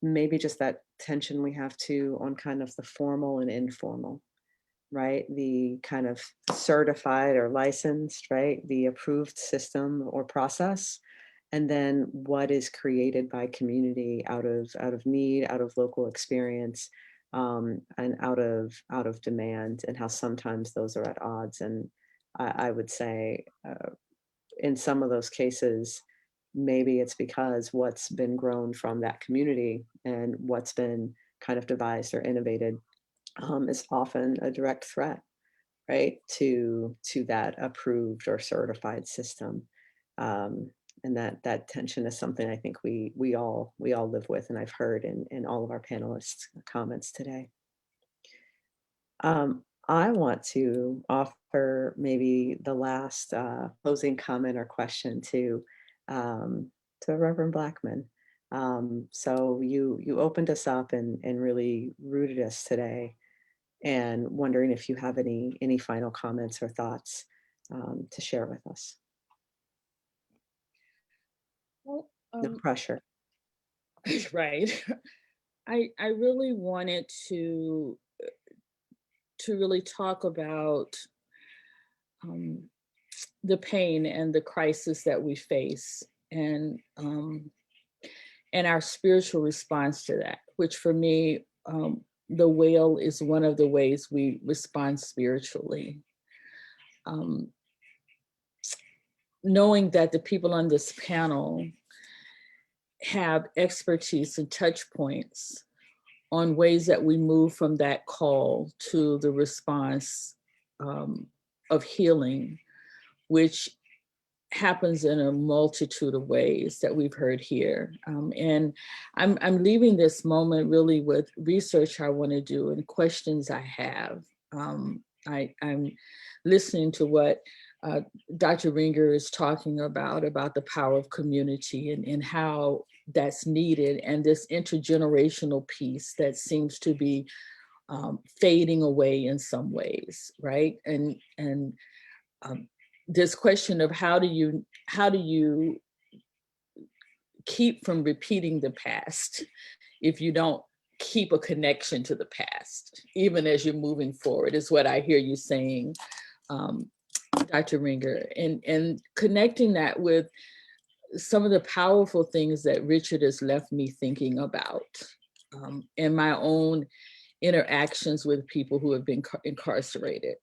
Maybe just that tension we have to on kind of the formal and informal, right? The kind of certified or licensed, right? The approved system or process, and then what is created by community out of need, out of local experience, and out of demand, and how sometimes those are at odds. And I would say, in some of those cases, maybe it's because what's been grown from that community and what's been kind of devised or innovated, is often a direct threat, right, to that approved or certified system. And that tension is something I think we all live with, and I've heard in all of our panelists' comments today. I want to offer maybe the last closing comment or question to Reverend Blackman. So you opened us up and really rooted us today, and wondering if you have any final comments or thoughts to share with us. Well, No pressure. right. I really wanted to really talk about the pain and the crisis that we face, and our spiritual response to that, which for me, the wail is one of the ways we respond spiritually. Knowing that the people on this panel have expertise and touch points on ways that we move from that call to the response of healing, which happens in a multitude of ways that we've heard here. And I'm leaving this moment really with research I want to do and questions I have. I'm listening to what Dr. Ringer is talking about the power of community and how that's needed, and this intergenerational piece that seems to be fading away in some ways, right? And this question of how do you keep from repeating the past if you don't keep a connection to the past, even as you're moving forward, is what I hear you saying, Dr. Ringer, and connecting that with some of the powerful things that Richard has left me thinking about in my own interactions with people who have been incarcerated.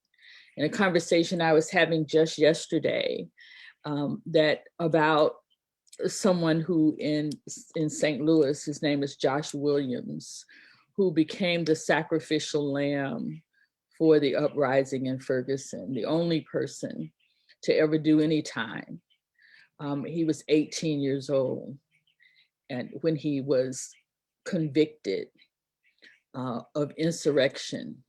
In a conversation I was having just yesterday, that about someone who in St. Louis, his name is Josh Williams, who became the sacrificial lamb for the uprising in Ferguson, the only person to ever do any time. He was 18 years old, and when he was convicted of insurrection.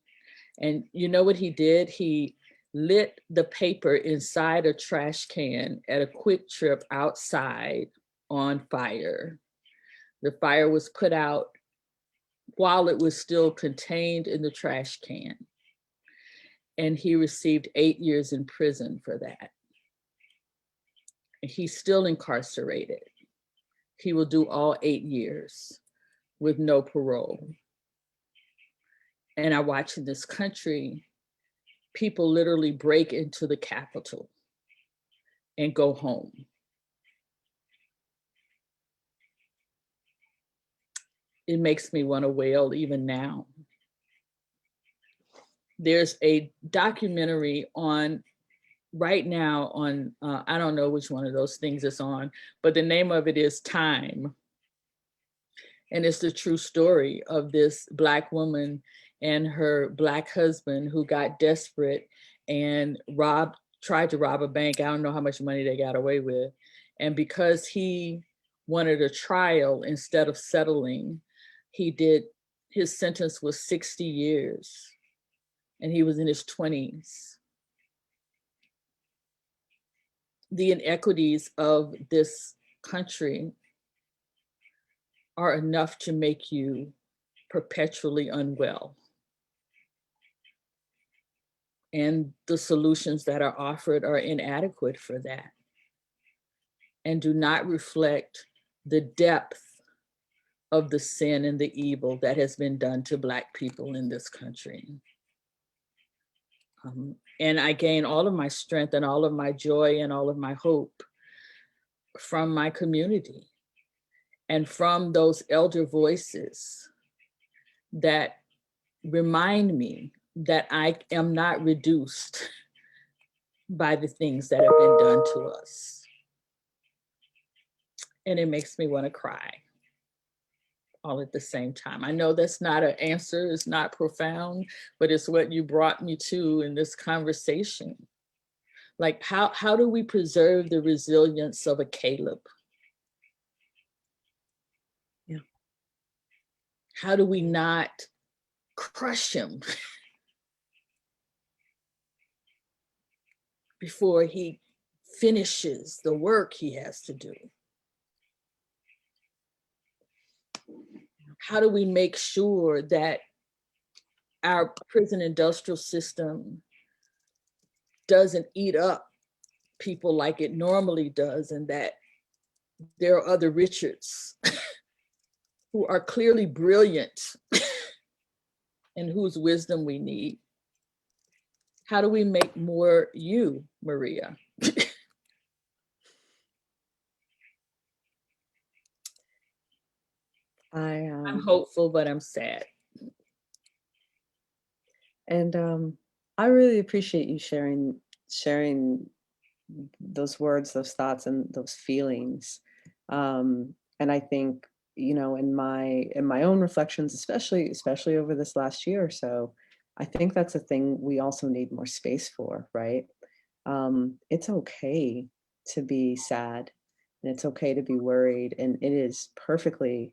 And you know what he did? He lit the paper inside a trash can at a Quick Trip outside on fire. The fire was put out while it was still contained in the trash can. And he received 8 years in prison for that. He's still incarcerated. He will do all 8 years with no parole. And I watch in this country, people literally break into the Capitol and go home. It makes me want to wail even now. There's a documentary on right now on, I don't know which one of those things it's on, but the name of it is Time. And it's the true story of this Black woman and her Black husband who got desperate and tried to rob a bank. I don't know how much money they got away with. And because he wanted a trial instead of settling, his sentence was 60 years and he was in his 20s. The inequities of this country are enough to make you perpetually unwell. And the solutions that are offered are inadequate for that and do not reflect the depth of the sin and the evil that has been done to Black people in this country. And I gain all of my strength and all of my joy and all of my hope from my community and from those elder voices that remind me that I am not reduced by the things that have been done to us. And it makes me want to cry all at the same time. I know that's not an answer, it's not profound, but it's what you brought me to in this conversation. Like how do we preserve the resilience of a Caleb? Yeah. How do we not crush him before he finishes the work he has to do? How do we make sure that our prison industrial system doesn't eat up people like it normally does, and that there are other Richards who are clearly brilliant and whose wisdom we need? How do we make more you, Maria? I'm hopeful, but I'm sad. And I really appreciate you sharing those words, those thoughts, and those feelings. And I think, you know, in my own reflections, especially over this last year or so, I think that's a thing we also need more space for, right? It's okay to be sad, and it's okay to be worried, and it is perfectly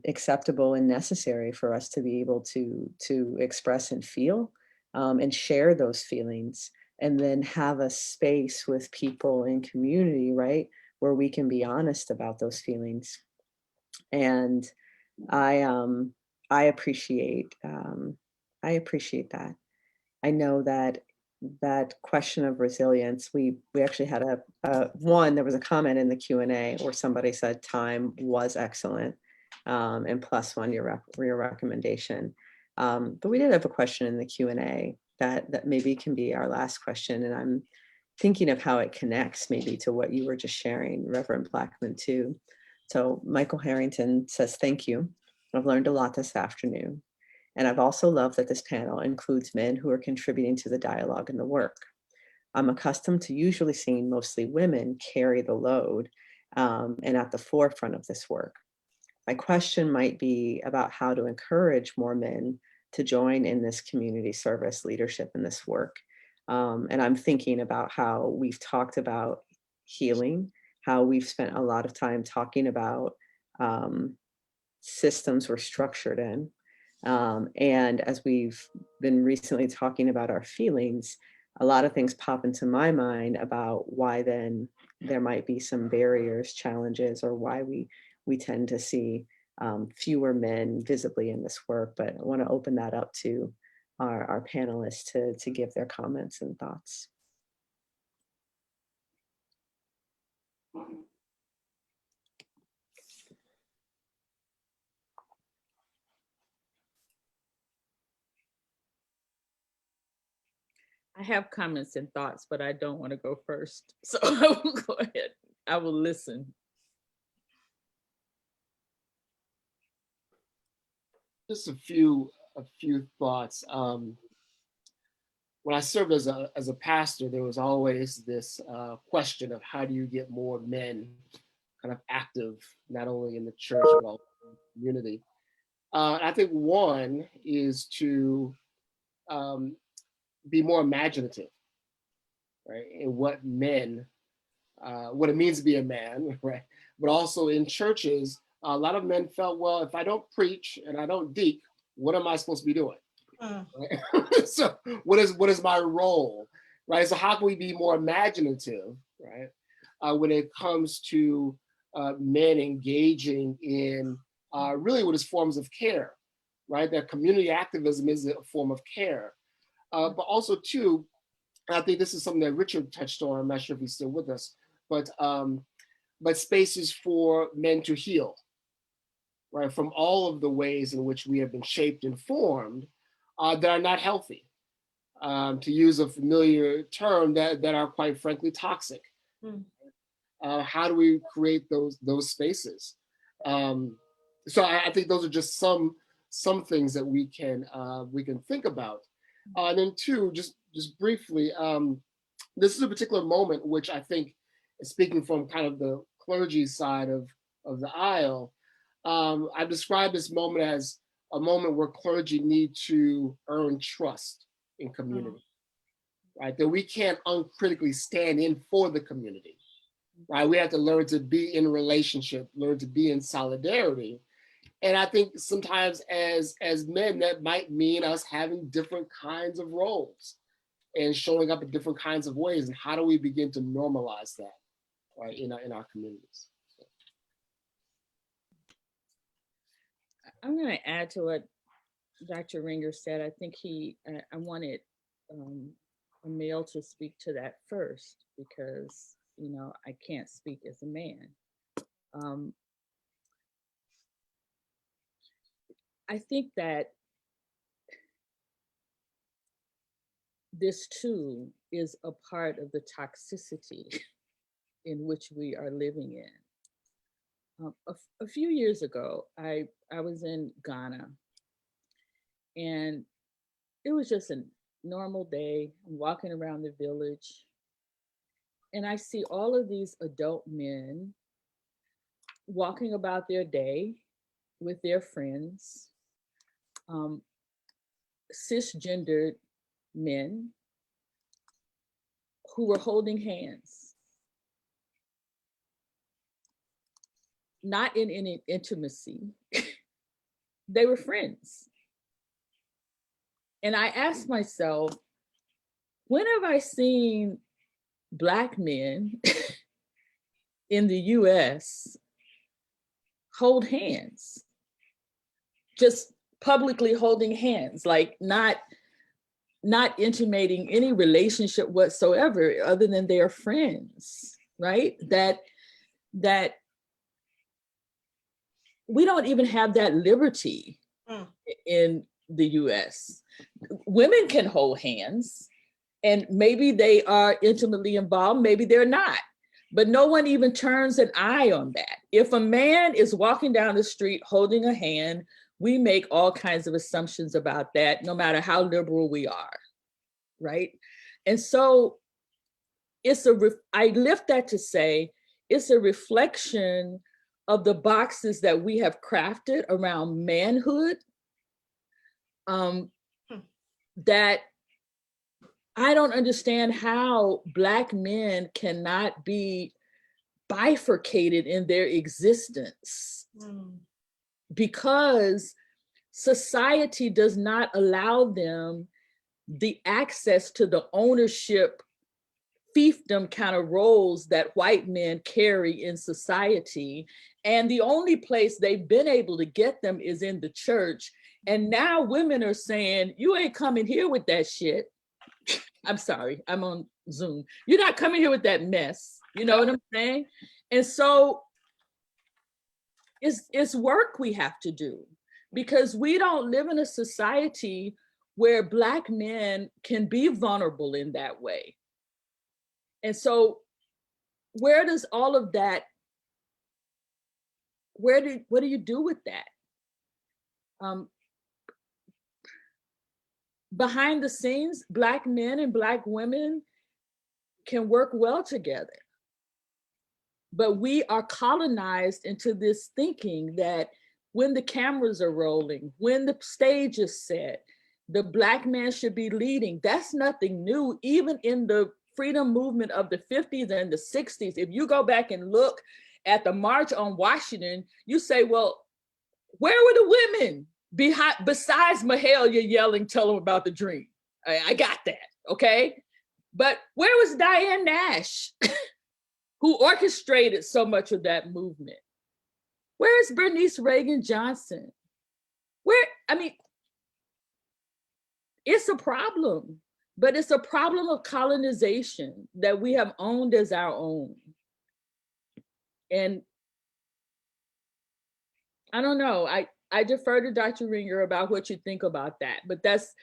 acceptable and necessary for us to be able to express and feel and share those feelings, and then have a space with people in community, right, where we can be honest about those feelings. And I appreciate that. I know that question of resilience, we actually had there was a comment in the Q&A where somebody said time was excellent. and +1 your recommendation. But we did have a question in the Q&A that maybe can be our last question. And I'm thinking of how it connects maybe to what you were just sharing, Reverend Blackman, too. So Michael Harrington says, thank you. I've learned a lot this afternoon. And I've also loved that this panel includes men who are contributing to the dialogue and the work. I'm accustomed to usually seeing mostly women carry the load and at the forefront of this work. My question might be about how to encourage more men to join in this community service leadership in this work. And I'm thinking about how we've talked about healing, how we've spent a lot of time talking about systems we're structured in. And as we've been recently talking about our feelings, a lot of things pop into my mind about why then there might be some barriers, challenges, or why we tend to see fewer men visibly in this work. But I want to open that up to our panelists to give their comments and thoughts. I have comments and thoughts, but I don't want to go first. So I will go ahead. I will listen. Just a few thoughts. When I served as a pastor, there was always this question of how do you get more men kind of active, not only in the church, but also in the community. I think one is to be more imaginative, right? In what what it means to be a man, right? But also in churches, a lot of men felt, well, if I don't preach and I don't deacon, what am I supposed to be doing? Right? So what is my role, right? So how can we be more imaginative, right? When it comes to men engaging in really what is forms of care, right? That community activism is a form of care. But also too, and I think this is something that Richard touched on, I'm not sure if he's still with us, but spaces for men to heal, right? From all of the ways in which we have been shaped and formed that are not healthy. To use a familiar term, that are quite frankly toxic. How do we create those spaces? So I think those are just some things that we can think about. And then two, just briefly, this is a particular moment which I think, speaking from kind of the clergy side of the aisle, I've described this moment as a moment where clergy need to earn trust in community, right? That we can't uncritically stand in for the community, right? We have to learn to be in relationship, learn to be in solidarity. And I think sometimes as men, that might mean us having different kinds of roles and showing up in different kinds of ways. And how do we begin to normalize that, right, in our communities? I'm going to add to what Dr. Ringer said. I think I wanted a male to speak to that first because, I can't speak as a man. I think that this too is a part of the toxicity in which we are living in. A few years ago, I was in Ghana, and it was just a normal day. I'm walking around the village, and I see all of these adult men walking about their day with their friends, cisgendered men who were holding hands, not in any intimacy. They were friends. And I asked myself, when have I seen Black men in the US hold hands? Just publicly holding hands, like not intimating any relationship whatsoever other than they are friends, right? That we don't even have that liberty Mm. in the US. Women can hold hands, and maybe they are intimately involved, maybe they're not. But no one even turns an eye on that. If a man is walking down the street holding a hand, we make all kinds of assumptions about that, no matter how liberal we are, right? And so I lift that to say it's a reflection of the boxes that we have crafted around manhood, that I don't understand how Black men cannot be bifurcated in their existence, because society does not allow them the access to the ownership fiefdom kind of roles that white men carry in society. And the only place they've been able to get them is in the church. And now women are saying, you ain't coming here with that shit. I'm sorry, I'm on Zoom. You're not coming here with that mess. You know what I'm saying? And so it's work we have to do, because we don't live in a society where Black men can be vulnerable in that way. And so where does all of that, what do you do with that? Behind the scenes, Black men and Black women can work well together. But we are colonized into this thinking that when the cameras are rolling, when the stage is set, the Black man should be leading. That's nothing new. Even in the freedom movement of the 50s and the 60s, if you go back and look at the March on Washington, you say, well, where were the women besides Mahalia yelling, tell them about the dream? I got that, okay? But where was Diane Nash, who orchestrated so much of that movement? Where is Bernice Reagan Johnson? It's a problem, but it's a problem of colonization that we have owned as our own. And I don't know, I defer to Dr. Ringer about what you think about that, but that's,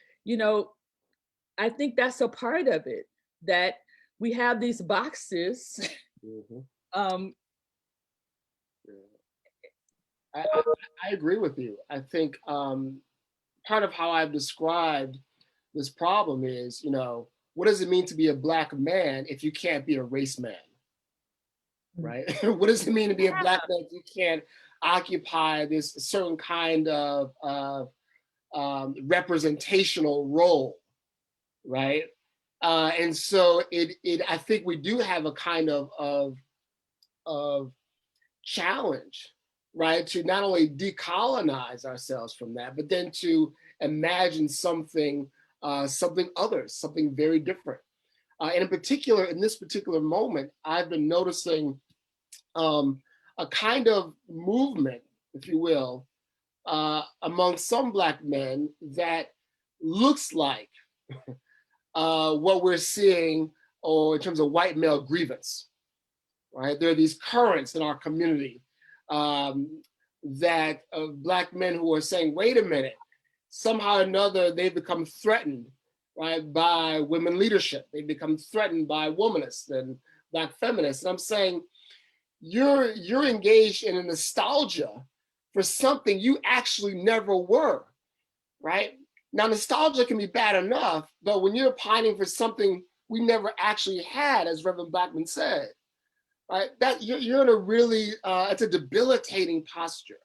I think that's a part of it, that we have these boxes. I agree with you. I think part of how I've described this problem is, what does it mean to be a Black man if you can't be a race man, right? What does it mean to be a Black man if you can't occupy this certain kind of representational role, right? And so I think we do have a kind of challenge, right, to not only decolonize ourselves from that, but then to imagine something other, something very different. And in particular, in this particular moment, I've been noticing a kind of movement, if you will, among some Black men that looks like what we're seeing in terms of white male grievance, right? There are these currents in our community that Black men who are saying, wait a minute, somehow or another, they've become threatened, right, by women leadership. They've become threatened by womanists and Black feminists. And I'm saying, you're engaged in a nostalgia for something you actually never were, right? Now, nostalgia can be bad enough, but when you're pining for something we never actually had, as Reverend Blackman said, right, that you're in a really, it's a debilitating posture.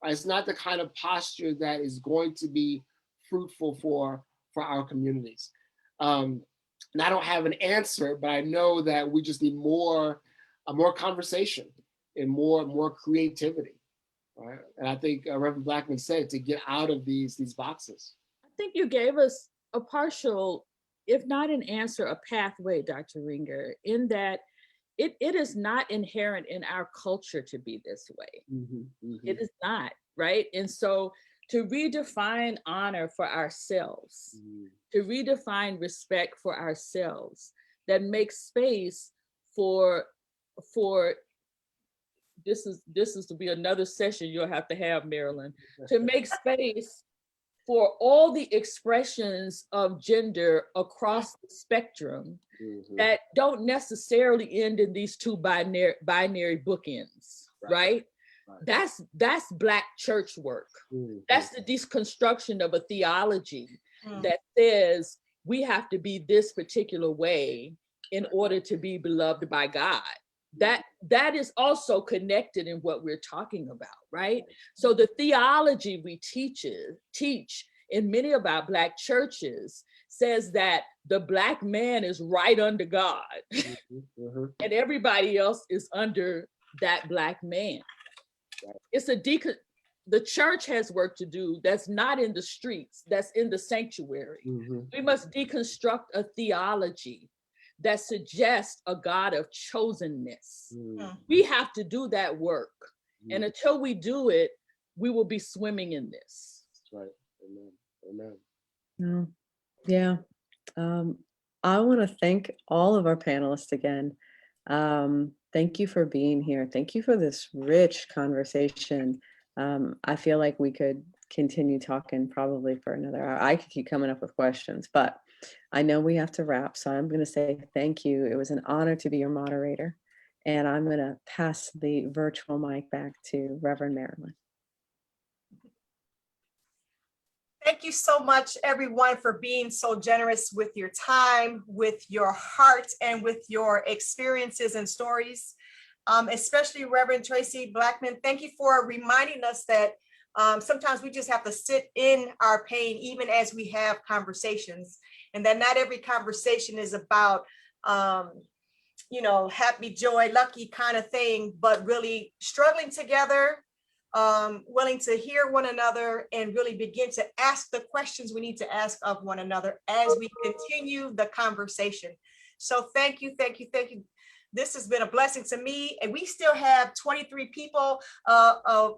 Right? It's not the kind of posture that is going to be fruitful for our communities. And I don't have an answer, but I know that we just need more conversation and more creativity. Right? And I think Reverend Blackman said to get out of these boxes. I think you gave us a partial, if not an answer, a pathway, Dr. Ringer, in that it is not inherent in our culture to be this way. It is not, right? And so to redefine honor for ourselves, to redefine respect for ourselves, that makes space for this is to be another session you'll have to have, Marilyn, to make space for all the expressions of gender across the spectrum that don't necessarily end in these two binary bookends, right? That's Black church work. That's the deconstruction of a theology that says we have to be this particular way in order to be beloved by God. That is also connected in what we're talking about, right? So the theology we teach in many of our Black churches says that the Black man is right under God and everybody else is under that Black man. It's the church has work to do that's not in the streets, that's in the sanctuary. We must deconstruct a theology that suggests a God of chosenness. We have to do that work. And until we do it, we will be swimming in this. That's right. Amen. Yeah. I want to thank all of our panelists again. Thank you for being here. Thank you for this rich conversation. I feel like we could continue talking probably for another hour. I could keep coming up with questions, but I know we have to wrap. So I'm going to say thank you. It was an honor to be your moderator. And I'm going to pass the virtual mic back to Reverend Marilyn. Thank you so much, everyone, for being so generous with your time, with your heart, and with your experiences and stories. Especially Reverend Tracy Blackman, thank you for reminding us that sometimes we just have to sit in our pain, even as we have conversations, and that not every conversation is about, happy, joy, lucky kind of thing, but really struggling together, willing to hear one another and really begin to ask the questions we need to ask of one another as we continue the conversation. So thank you, thank you, thank you. This has been a blessing to me, and we still have 23 people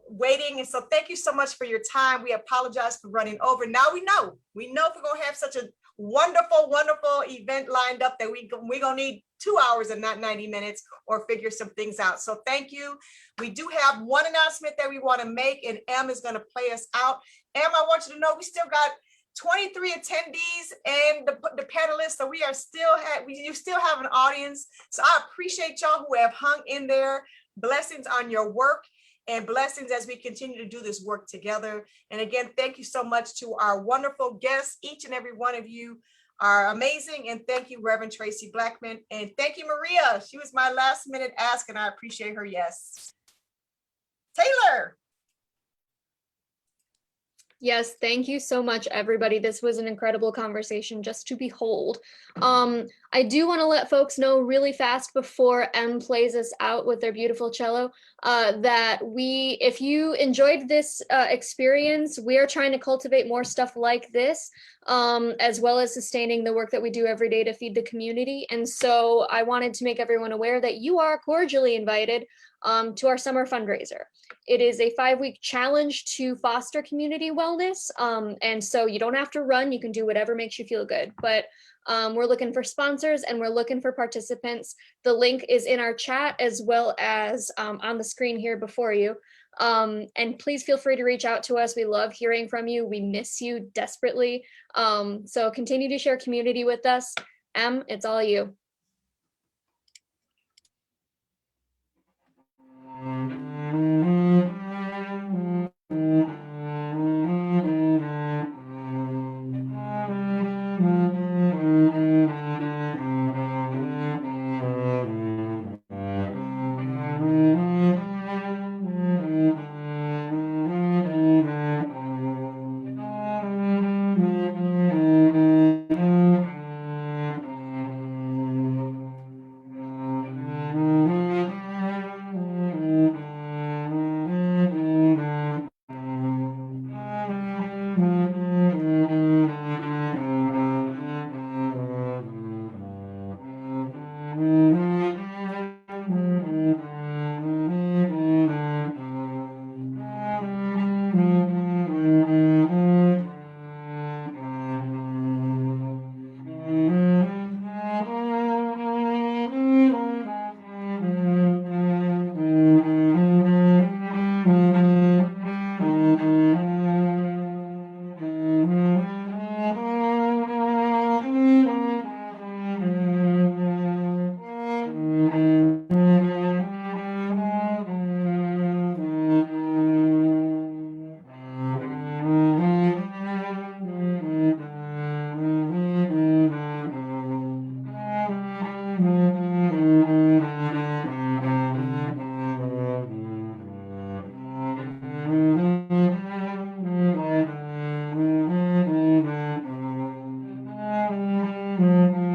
waiting. And so thank you so much for your time. We apologize for running over. Now we know if we're gonna have such a wonderful, wonderful event lined up that we're gonna need 2 hours and not 90 minutes, or figure some things out. So thank you. We do have one announcement that we want to make, and Em is gonna play us out. Em, I want you to know we still got 23 attendees and the panelists, so you still have an audience. So I appreciate y'all who have hung in there. Blessings on your work, and blessings as we continue to do this work together. And again, thank you so much to our wonderful guests. Each and every one of you are amazing. And thank you, Reverend Tracy Blackman. And thank you, Maria. She was my last minute ask, and I appreciate her yes. Taylor. Yes, thank you so much, everybody. This was an incredible conversation just to behold. I do want to let folks know really fast before Em plays us out with their beautiful cello, that if you enjoyed this experience, we are trying to cultivate more stuff like this, as well as sustaining the work that we do every day to feed the community. And so I wanted to make everyone aware that you are cordially invited to our summer fundraiser. It is a 5-week challenge to foster community wellness. And so you don't have to run, you can do whatever makes you feel good. But we're looking for sponsors and we're looking for participants. The link is in our chat as well as on the screen here before you. And please feel free to reach out to us. We love hearing from you. We miss you desperately. So continue to share community with us. Em, it's all you. you.